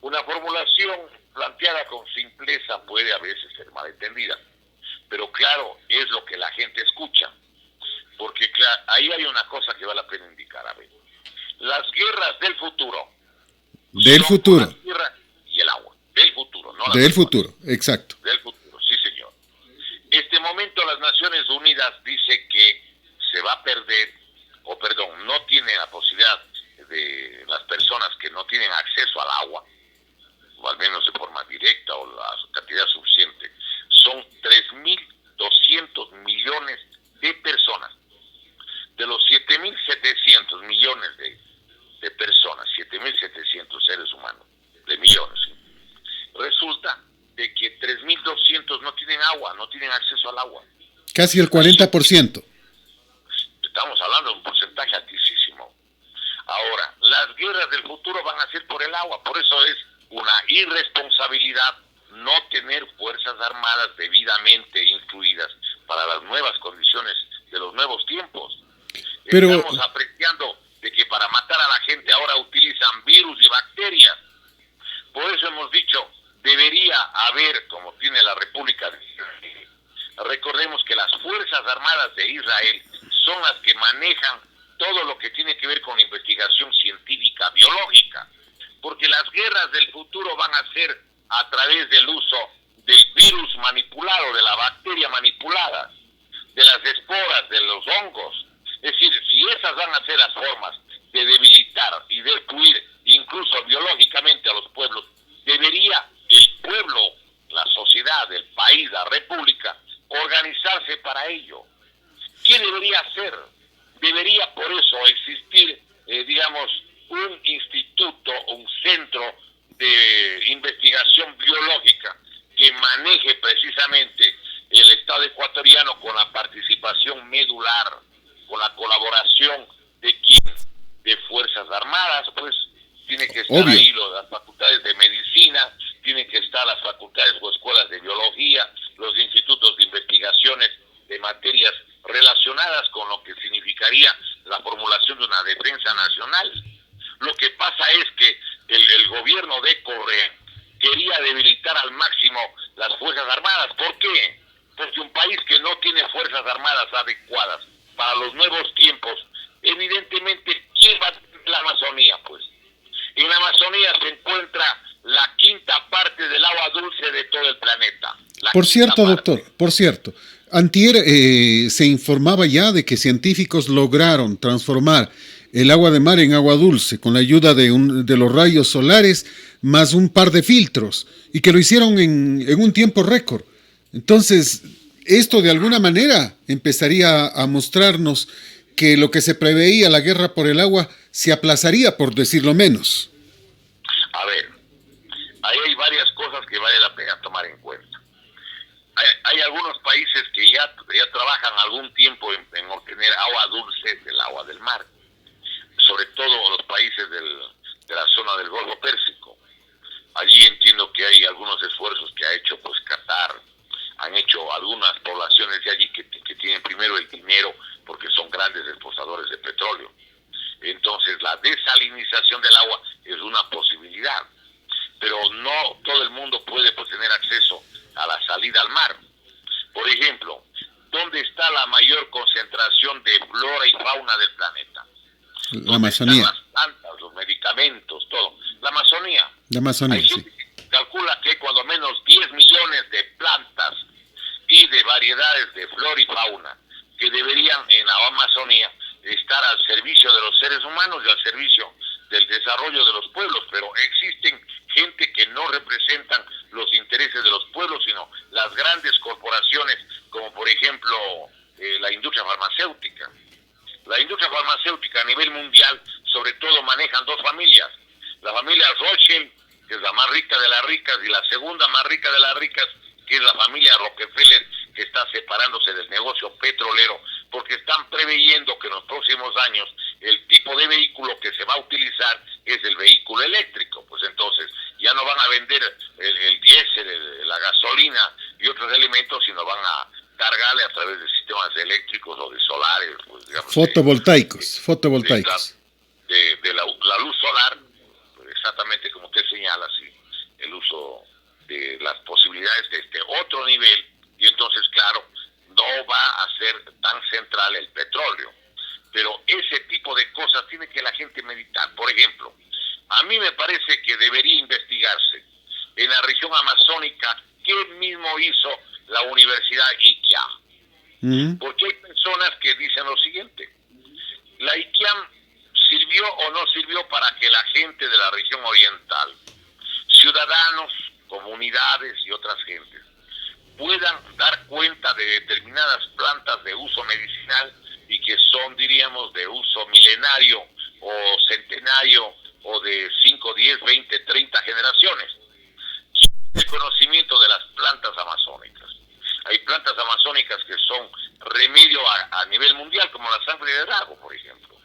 Una formulación planteada con simpleza puede a veces ser malentendida, pero claro, es lo que la gente escucha, porque claro, ahí hay una cosa que vale la pena indicar. A ver, las guerras del futuro. Del futuro. La tierra y el agua. Del futuro, no del futuro, exacto. Del futuro. no tiene la posibilidad de las personas que no tienen acceso al agua, o al menos de forma directa o la cantidad suficiente, son 3.200 millones de personas. De los 7.700 millones de personas, 7.700 seres humanos, de millones, ¿sí? Resulta de que 3.200 no tienen agua, no tienen acceso al agua. Casi el 40%. Estamos hablando de un porcentaje altísimo. Ahora, las guerras del futuro van a ser por el agua, por eso es una irresponsabilidad no tener fuerzas armadas debidamente incluidas para las nuevas condiciones de los nuevos tiempos. Pero estamos apreciando de que para matar a la gente ahora utilizan virus y bacterias. Por eso hemos dicho, debería haber, como tiene la República de Israel, recordemos que las Fuerzas Armadas de Israel son las que manejan todo lo que tiene que ver con la investigación científica biológica, porque las guerras del futuro van a ser a través del uso del virus manipulado, de la bacteria manipulada, de las esporas, de los hongos. Es decir, si esas van a ser las formas de debilitar y destruir incluso biológicamente a los pueblos, debería el pueblo, la sociedad, el país, la república, organizarse para ello. ¿Qué debería hacer? Debería por eso existir, un instituto, un centro de investigación biológica que maneje precisamente el Estado ecuatoriano con la participación medular, con la colaboración de quién, de Fuerzas Armadas, pues tiene que estar Obvio. ahí las facultades de medicina, tienen que estar las facultades o escuelas de biología, los institutos de investigaciones de materias relacionadas con lo que significaría la formulación de una defensa nacional. Lo que pasa es que el gobierno de Correa quería debilitar al máximo las Fuerzas Armadas. ¿Por qué? Porque un país que no tiene Fuerzas Armadas adecuadas para los nuevos tiempos, evidentemente, ¿quién va a tener la Amazonía? Pues en la Amazonía se encuentra la quinta parte del agua dulce de todo el planeta. por cierto, doctor, por cierto, antier se informaba ya de que científicos lograron transformar el agua de mar en agua dulce con la ayuda de los rayos solares más un par de filtros y que lo hicieron en un tiempo récord. Entonces, esto de alguna manera empezaría a mostrarnos que lo que se preveía, la guerra por el agua, se aplazaría, por decirlo menos. A ver, ahí hay varias cosas que vale la pena tomar en cuenta. Hay algunos países que ya trabajan algún tiempo en obtener agua dulce del agua del mar, sobre todo los países de la zona del Golfo Pérsico. Allí entiendo que hay algunos esfuerzos que ha hecho pues Qatar, han hecho algunas poblaciones de allí que tienen primero el dinero porque son grandes exportadores de petróleo. Entonces la desalinización del agua es una posibilidad, pero no todo el mundo puede pues tener acceso a la salida al mar. Por ejemplo, ¿dónde está la mayor concentración de flora y fauna del planeta? La Amazonía. Las plantas, los medicamentos, todo. La Amazonía. La Amazonía, Hay sí. gente que calcula que hay cuando menos 10 millones de plantas y de variedades de flora y fauna que deberían en la Amazonía estar al servicio de los seres humanos y al servicio del desarrollo de los pueblos, pero existen gente que no representan los intereses de los pueblos, sino las grandes corporaciones, como por ejemplo la industria farmacéutica. La industria farmacéutica a nivel mundial, sobre todo, manejan dos familias. La familia Rothschild, que es la más rica de las ricas, y la segunda más rica de las ricas, que es la familia Rockefeller, que está separándose del negocio petrolero, porque están preveyendo que en los próximos años el tipo de vehículo que se va a utilizar es el vehículo eléctrico. Pues entonces ya no van a vender el diésel, la gasolina y otros elementos, sino van a cargarle a través de sistemas eléctricos o de solares, pues, digamos, fotovoltaicos. De la luz solar, exactamente como usted señala, sí, el uso de las posibilidades de este otro nivel, y entonces, claro, no va a ser tan central el petróleo. Pero ese tipo de cosas tiene que la gente meditar. Por ejemplo, a mí me parece que debería investigarse en la región amazónica qué mismo hizo la Universidad IKEA. Porque hay personas que dicen lo siguiente: La ICAM sirvió o no sirvió para que la gente de la región oriental, ciudadanos, comunidades y otras gentes, puedan dar cuenta de determinadas plantas de uso medicinal y que son, diríamos, de uso milenario o centenario o de 5, 10, 20, 30 generaciones. El conocimiento de las plantas amazónicas. Hay plantas amazónicas que son remedio a nivel mundial, como la sangre de drago, por ejemplo.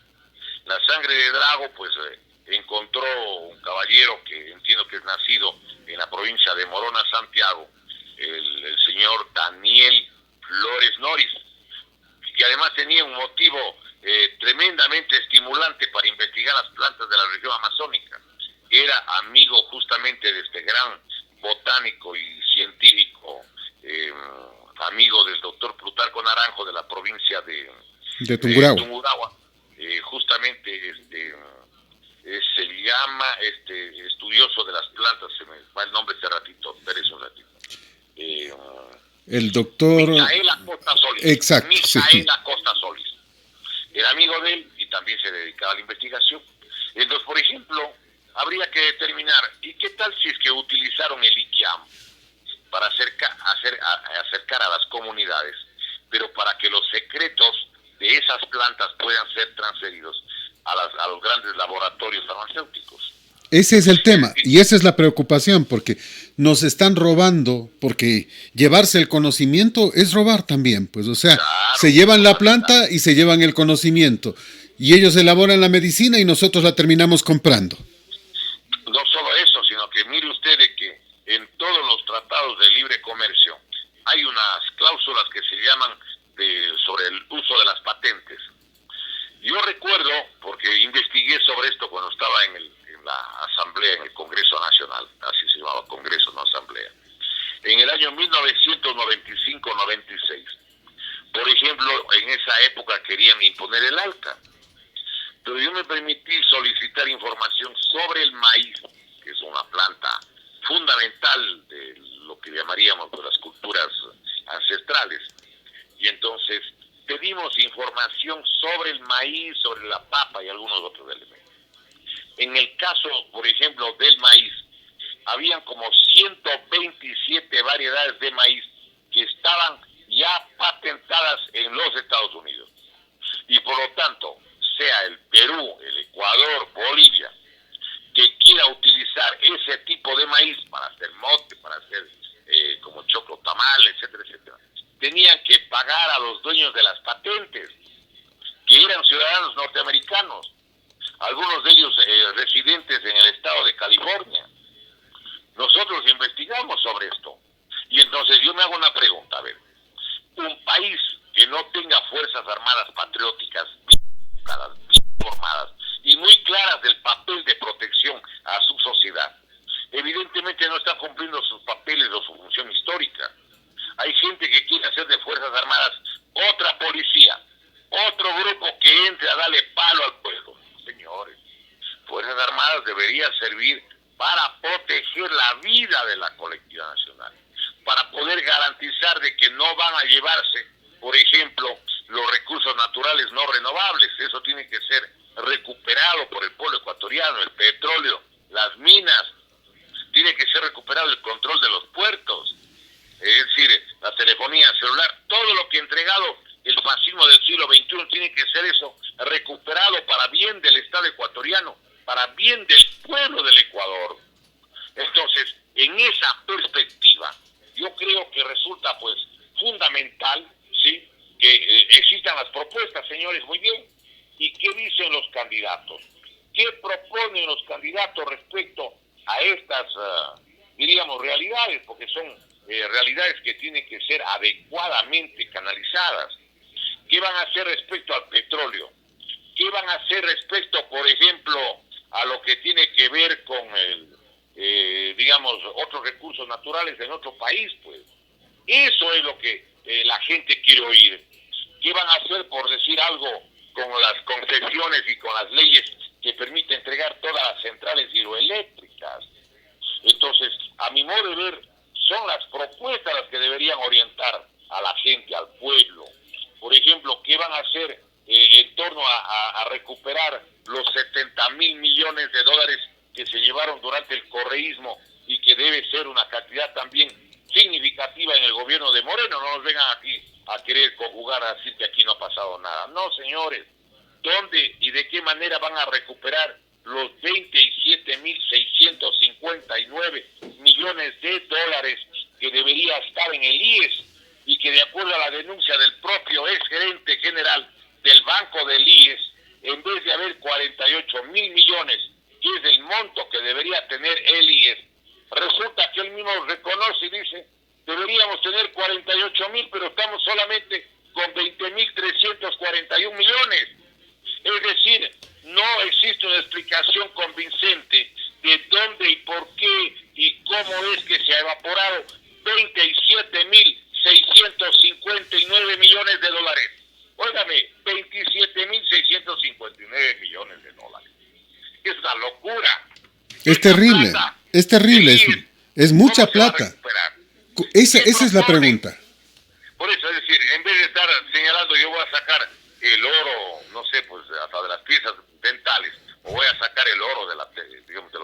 La sangre de drago, pues encontró un caballero que entiendo que es nacido en la provincia de Morona, Santiago, el señor Daniel Flores Noris, que además tenía un motivo tremendamente estimulante para investigar las plantas de la región amazónica. Era amigo justamente de este gran botánico y científico, amigo del doctor Plutarco Naranjo de la provincia de Tungurahua. Justamente se llama estudioso de las plantas, se me va el nombre este ratito, espérese un ratito. El doctor Micael Acosta Solís. Exacto. Micael Acosta Solís. Era amigo de él y también se dedicaba a la investigación. Entonces, por ejemplo, habría que determinar, ¿y qué tal si es que utilizaron el ICAM para acercar a las comunidades, pero para que los secretos de esas plantas puedan ser transferidos a los grandes laboratorios farmacéuticos? Ese es el tema y esa es la preocupación, porque nos están robando, porque llevarse el conocimiento es robar también, pues, o sea, claro, se llevan la planta y se llevan el conocimiento y ellos elaboran la medicina y nosotros la terminamos comprando. No solo eso, sino que mire usted de que en todos los tratados de libre comercio hay unas cláusulas que se llaman sobre el uso de las patentes. Yo recuerdo, porque investigué sobre esto cuando estaba en la Asamblea, en el Congreso Nacional, así se llamaba Congreso, no Asamblea, en el año 1995-96. Por ejemplo, en esa época querían imponer el ALCA, pero yo me permití solicitar información sobre el maíz, que es una planta fundamental de lo que llamaríamos de las culturas ancestrales. Y entonces pedimos información sobre el maíz, sobre la papa y algunos otros elementos. En el caso, por ejemplo, del maíz, habían como 127 variedades de maíz que estaban ya patentadas en los Estados Unidos. Y por lo tanto, sea el Perú, el Ecuador, Bolivia, que quiera utilizar ese tipo de maíz para hacer mote, para hacer como choclo tamal, etcétera, etcétera, tenían que pagar a los dueños de las patentes, que eran ciudadanos norteamericanos, algunos de ellos residentes en el estado de California. Nosotros investigamos sobre esto. Y entonces yo me hago una pregunta, a ver, un país que no tenga fuerzas armadas patrióticas bien formadas y muy claras del papel de protección a su sociedad, evidentemente no está cumpliendo sus papeles o su función histórica. Hay gente que quiere hacer de Fuerzas Armadas otra policía, otro grupo que entre a darle palo al pueblo. Señores, Fuerzas Armadas deberían servir para proteger la vida de la colectividad nacional, para poder garantizar de que no van a llevarse, por ejemplo, los recursos naturales no renovables. Eso tiene que ser recuperado por el pueblo ecuatoriano, el petróleo, las minas, tiene que ser recuperado el control de los puertos, es decir, la telefonía celular, todo lo que ha entregado el fascismo del siglo XXI tiene que ser eso, recuperado para bien del Estado ecuatoriano, para bien del pueblo del Ecuador. Entonces, en esa perspectiva, yo creo que resulta pues fundamental, ¿sí?, que existan las propuestas, señores, muy bien. ¿Y qué dicen los candidatos? ¿Qué proponen los candidatos respecto a estas, diríamos, realidades? Porque son realidades que tienen que ser adecuadamente canalizadas. ¿Qué van a hacer respecto al petróleo? ¿Qué van a hacer respecto, por ejemplo, a lo que tiene que ver con digamos, otros recursos naturales en otro país? Pues eso es lo que la gente quiere oír. ¿Qué van a hacer, por decir algo, con las concesiones y con las leyes que permiten entregar todas las centrales hidroeléctricas? Entonces, a mi modo de ver, son las propuestas las que deberían orientar a la gente, al pueblo. Por ejemplo, ¿qué van a hacer en torno a recuperar los 70,000 millones de dólares que se llevaron durante el correísmo y que debe ser una cantidad también significativa en el gobierno de Moreno. No nos vengan aquí a querer conjugar a decir que aquí no ha pasado nada. No, señores. ¿Dónde y de qué manera van a recuperar los 27,659 millones de dólares que debería estar en el IES y que, de acuerdo a la denuncia del propio exgerente general del Banco del IES, en vez de haber 48,000 millones, que es el monto que debería tener el IES, resulta que él mismo reconoce y dice: deberíamos tener 48,000, pero estamos solamente con 20,341 millones. Es decir, no existe una explicación convincente de dónde y por qué y cómo es que se ha evaporado 27,659 millones de dólares. Óigame, 27,659 millones de dólares. Es una locura. Es terrible, es terrible, es mucha plata. Esa es la pregunta. Por eso, es decir, en vez de estar señalando yo voy a sacar el oro, no sé, pues hasta de las piezas dentales, o voy a sacar el oro de los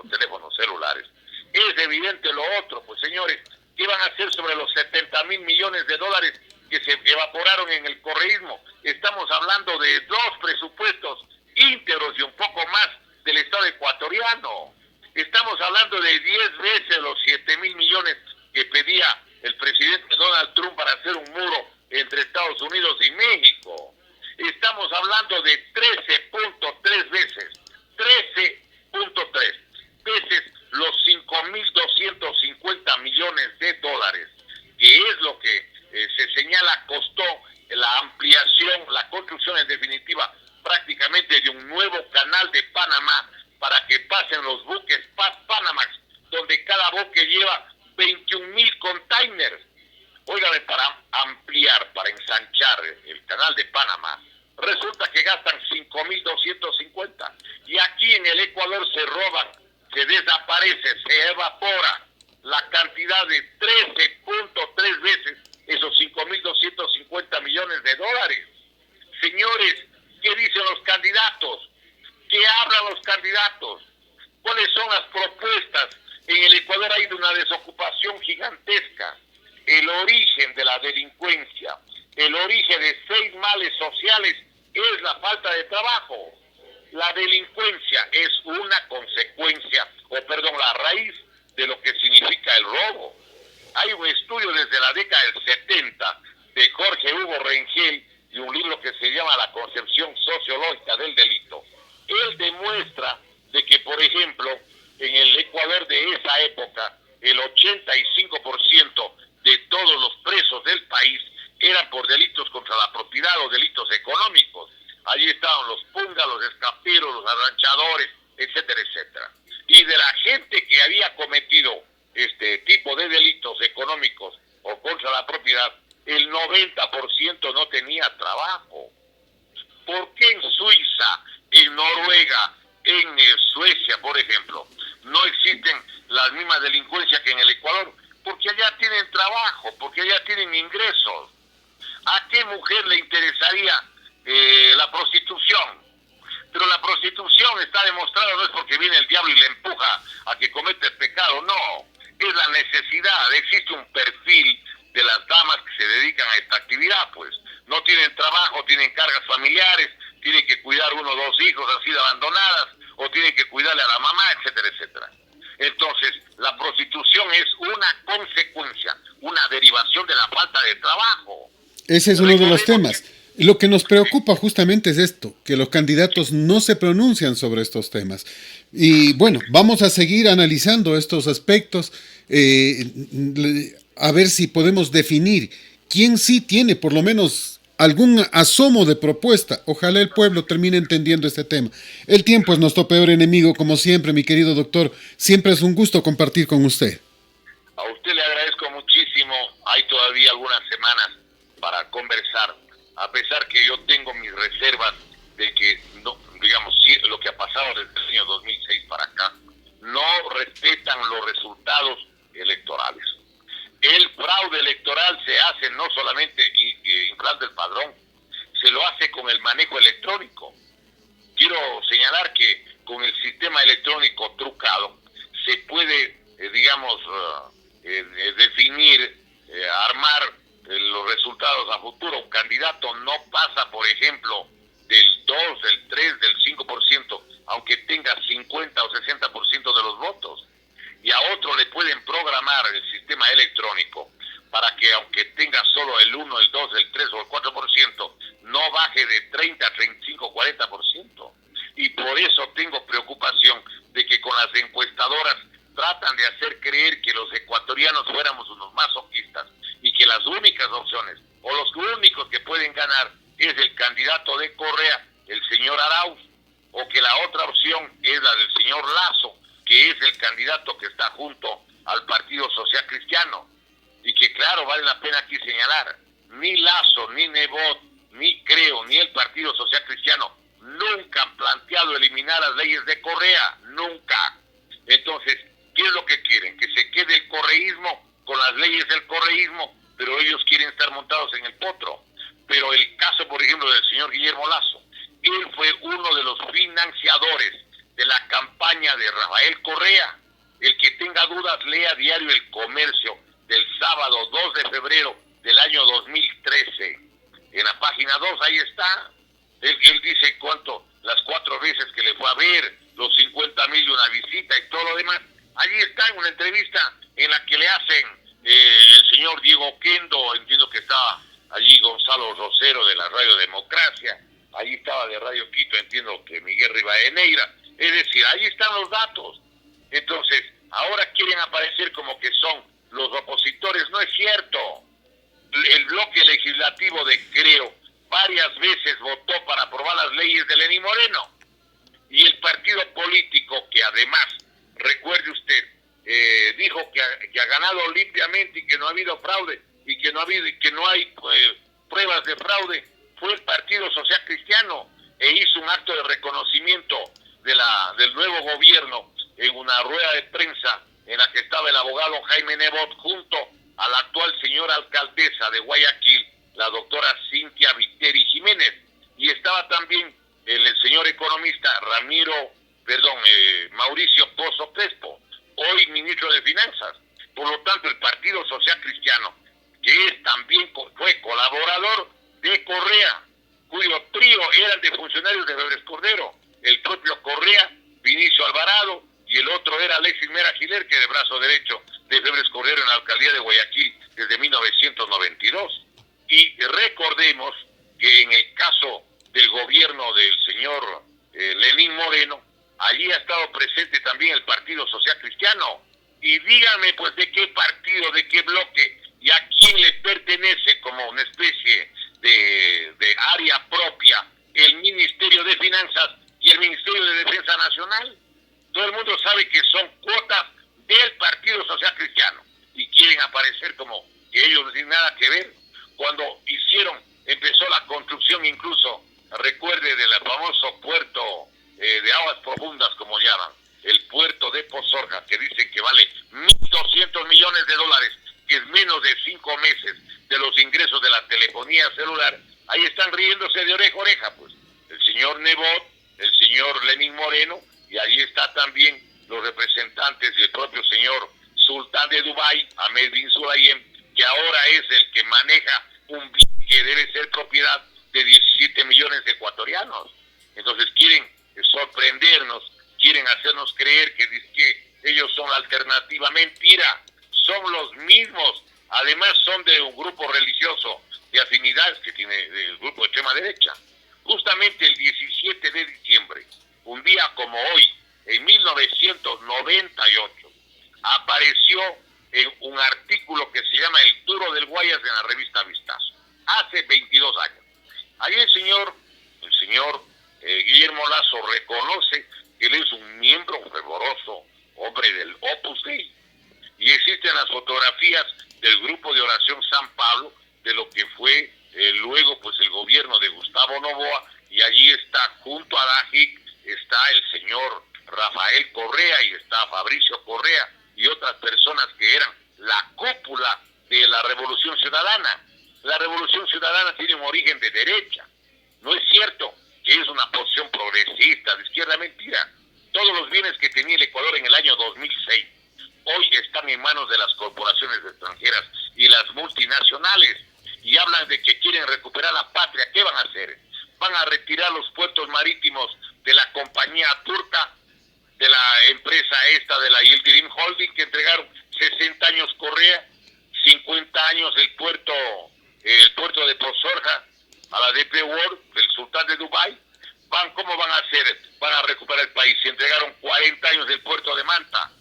teléfonos celulares, es evidente lo otro. Pues, señores, ¿qué van a hacer sobre los 70,000 millones de dólares que se evaporaron en el correísmo? Estamos hablando de 2 presupuestos íntegros y un poco más del Estado ecuatoriano. Estamos hablando de 10 veces los 7,000 millones que pedía el presidente Donald Trump para hacer un muro entre Estados Unidos y México. Estamos hablando de 13.3 veces los 5,250 millones de dólares, que es lo que se señala costó la ampliación, la construcción en definitiva prácticamente de un nuevo canal de Panamá para que pasen los buques Panamax, donde cada buque lleva 21,000 containers. Óigame, para ampliar, para ensanchar el canal de Panamá, resulta que gastan 5,250. Y aquí en el Ecuador se roban, se desaparece, se evapora la cantidad de 13.3 veces esos 5,250 millones de dólares. Señores, ¿qué dicen los candidatos? ¿Qué hablan los candidatos? ¿Cuáles son las propuestas? En el Ecuador hay una desocupación gigantesca. El origen de la delincuencia, el origen de 6 males sociales es la falta de trabajo. La delincuencia es una consecuencia, la raíz de lo que significa el robo. Hay un estudio desde la década del 70 de Jorge Hugo Rengel y un libro que se llama La concepción sociológica del delito. Él demuestra de que, por ejemplo, en el Ecuador de esa época, el 85% de todos los presos del país eran por delitos contra la propiedad o delitos económicos. Allí estaban los pungas, los escaperos, los arranchadores, etcétera, etcétera. Y de la gente que había cometido este tipo de delitos económicos o contra la propiedad, el 90% no tenía trabajo. ¿Por qué en Suiza, en Noruega, en Suecia, por ejemplo, no existen las mismas delincuencias que en el Ecuador? Porque allá tienen trabajo, porque allá tienen ingresos. ¿A qué mujer le interesaría la prostitución? Pero la prostitución, está demostrado, no es porque viene el diablo y le empuja a que cometa el pecado, no. Es la necesidad. Existe un perfil de las damas que se dedican a esta actividad, pues. No tienen trabajo, tienen cargas familiares, tienen que cuidar 1 o 2 hijos así de abandonadas, o tienen que cuidarle a la mamá, etcétera, etcétera. Entonces, la prostitución es una consecuencia, una derivación de la falta de trabajo. Ese es uno de los temas. Lo que nos preocupa justamente es esto, que los candidatos no se pronuncian sobre estos temas. Y bueno, vamos a seguir analizando estos aspectos, a ver si podemos definir quién sí tiene por lo menos algún asomo de propuesta. Ojalá el pueblo termine entendiendo este tema. El tiempo es nuestro peor enemigo, como siempre, mi querido doctor. Siempre es un gusto compartir con usted. A usted le agradezco muchísimo. Hay todavía algunas semanas para conversar, a pesar que yo tengo mis reservas de que, no, digamos, lo que ha pasado desde el año 2006 para acá, no respetan los resultados electorales. El fraude electoral se hace no solamente inflando el padrón, se se lo hace con el manejo electrónico. Quiero señalar que con el sistema electrónico trucado se puede, definir, armar los resultados a futuro. Un candidato no pasa, por ejemplo, del 2, del 3, del 5%, aunque tenga 50 o 60% de los votos. Y a otro le pueden programar el sistema electrónico para que, aunque tenga solo el 1, el 2, el 3 o el 4%, no baje de 30, 35, 40%. Y por eso tengo preocupación de que con las encuestadoras tratan de hacer creer que los ecuatorianos fuéramos unos masoquistas y que las únicas opciones o los únicos que pueden ganar es el candidato de Correa, el señor Arauz, o que la otra opción es la del señor Lazo, que es el candidato que está junto al Partido Social Cristiano. Y que, claro, vale la pena aquí señalar, ni Lazo, ni Nebot, ni Creo, ni el Partido Social Cristiano nunca han planteado eliminar las leyes de Correa, nunca. Entonces, ¿qué es lo que quieren? Que se quede el correísmo con las leyes del correísmo, pero ellos quieren estar montados en el potro. Pero el caso, por ejemplo, del señor Guillermo Lazo, él fue uno de los financiadores de la campaña de Rafael Correa. El que tenga dudas, lea Diario El Comercio del sábado 2 de febrero del año 2013. En la página 2, ahí está. Él dice las 4 veces que le fue a ver, los 50,000 de una visita y todo lo demás. Allí está en una entrevista en la que le hacen el señor Diego Kendo, entiendo que estaba allí Gonzalo Rosero de la Radio Democracia, allí estaba de Radio Quito, entiendo que Miguel Rivadeneira. Es decir, ahí están los datos. Entonces, ahora quieren aparecer como que son los opositores. No es cierto. El bloque legislativo de Creo varias veces votó para aprobar las leyes de Lenín Moreno. Y el partido político, que además, recuerde usted, dijo que ha ganado limpiamente y que no ha habido fraude y que no hay pruebas de fraude, fue el Partido Social Cristiano, e hizo un acto de reconocimiento del nuevo gobierno en una rueda de prensa en la que estaba el abogado Jaime Nebot junto a la actual señora alcaldesa de Guayaquil, la doctora Cintia Viteri Jiménez, y estaba también el señor economista Mauricio Pozo Crespo, hoy ministro de Finanzas. Por lo tanto, el Partido Social Cristiano, que fue colaborador de Correa, cuyo trío eran de funcionarios de Febres Cordero, el propio Correa, Vinicio Alvarado, y el otro era Alexis Mera Giler, que es el brazo derecho de Febres Cordero en la alcaldía de Guayaquil desde 1992. Y recordemos que en el caso del gobierno del señor Lenín Moreno, allí ha estado presente también el Partido Social Cristiano. Y díganme, pues, de qué partido, de qué bloque y a quién le pertenece como una especie de área propia el Ministerio de Finanzas y el Ministerio de Defensa Nacional. Todo el mundo sabe que son cuotas del Partido Social Cristiano y quieren aparecer como que ellos no tienen nada que ver. Cuando empezó la construcción, incluso, recuerde, del famoso puerto de aguas profundas, como llaman, el puerto de Pozorja, que dicen que vale $1.200 millones, que es menos de 5 meses de los ingresos de la telefonía celular. Ahí están riéndose de oreja a oreja, pues, el señor Nebot, el señor Lenín Moreno, y allí está también los representantes del propio señor Sultán de Dubái, Ahmed bin Sulayem, que ahora es el que maneja un bien que debe ser propiedad de 17 millones de ecuatorianos. Entonces quieren sorprendernos, quieren hacernos creer que ellos son la alternativa. Mentira, son los mismos. Además son de un grupo religioso de afinidades que tiene el grupo de extrema derecha. Justamente el 17 de diciembre, un día como hoy, en 1998, apareció en un artículo que se llama El Turo del Guayas en la revista Vistazo, hace 22 años. Ahí el señor Guillermo Lazo reconoce que él es un miembro fervoroso, hombre del Opus Dei, y existen las fotografías del grupo de oración San Pablo, de lo que fue luego pues el gobierno de Gustavo Noboa, y allí está junto a Dajic, está el señor Rafael Correa y está Fabricio Correa y otras personas que eran la cúpula de la Revolución Ciudadana. La Revolución Ciudadana tiene un origen de derecha, No es cierto que es una posición progresista, de izquierda, mentira. Todos los bienes que tenía el Ecuador en el año 2006 hoy están en manos de las corporaciones extranjeras y las multinacionales, y hablan de que quieren recuperar la patria. ¿Qué van a hacer? Van a retirar los puertos marítimos de la compañía turca, de la empresa esta de la Yildirim Holding, que entregaron 60 años Correa, 50 años el puerto de Pozorja a la DP World del Sultán de Dubái. ¿Cómo van a hacer? Van a recuperar el país. Se entregaron 40 años del puerto de Manta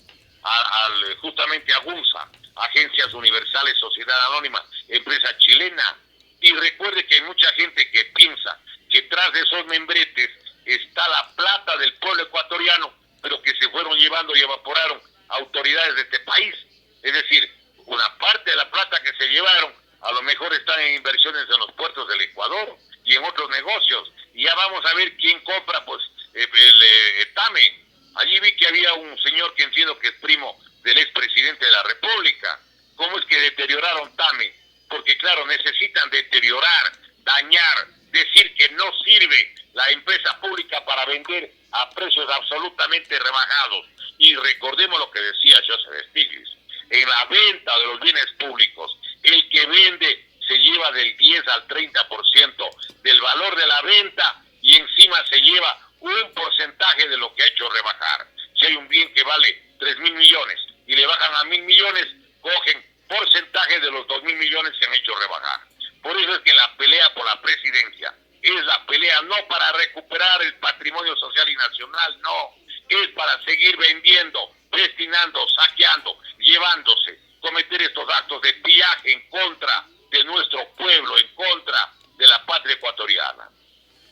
justamente a GUMSA, Agencias Universales, Sociedad Anónima, empresa chilena. Y recuerde que hay mucha gente que piensa que tras de esos membretes está la plata del pueblo ecuatoriano, pero que se fueron llevando y evaporaron autoridades de este país. Es decir, una parte de la plata que se llevaron a lo mejor están en inversiones en los puertos del Ecuador y en otros negocios. Y ya vamos a ver quién compra pues el TAME. Allí vi que había un señor que entiendo que es primo del expresidente de la República. ¿Cómo es que deterioraron TAME? Porque claro, necesitan deteriorar, dañar, decir que no sirve la empresa pública para vender a precios absolutamente rebajados. Y recordemos lo que decía Joseph Stiglitz: en la venta de los bienes públicos, el que vende se lleva del 10 al 30% del valor de la venta y encima se lleva un porcentaje de lo que ha hecho rebajar. Si hay un bien que vale 3.000 millones y le bajan a 1.000 millones, cogen porcentaje de los 2.000 millones que han hecho rebajar. Por eso es que la pelea por la presidencia es la pelea no para recuperar el patrimonio social y nacional, no, es para seguir vendiendo, destinando, saqueando, llevándose, cometer estos actos de pillaje en contra de nuestro pueblo, en contra de la patria ecuatoriana.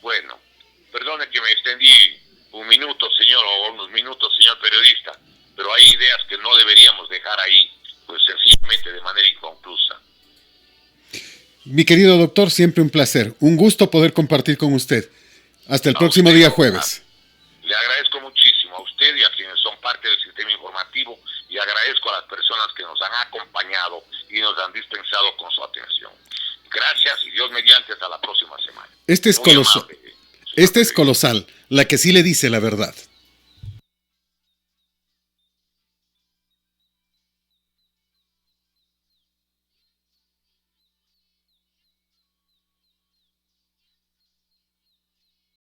Bueno, perdone que me extendí un minuto, señor, o unos minutos, señor periodista, pero hay ideas que no deberíamos dejar ahí, pues sencillamente de manera inconclusa. Mi querido doctor, siempre un placer, un gusto poder compartir con usted. Hasta el próximo día jueves. Le agradezco muchísimo a usted y a quienes son parte del sistema informativo, y agradezco a las personas que nos han acompañado y nos han dispensado con su atención. Gracias y Dios mediante hasta la próxima semana. Este es colosal, la que sí le dice la verdad.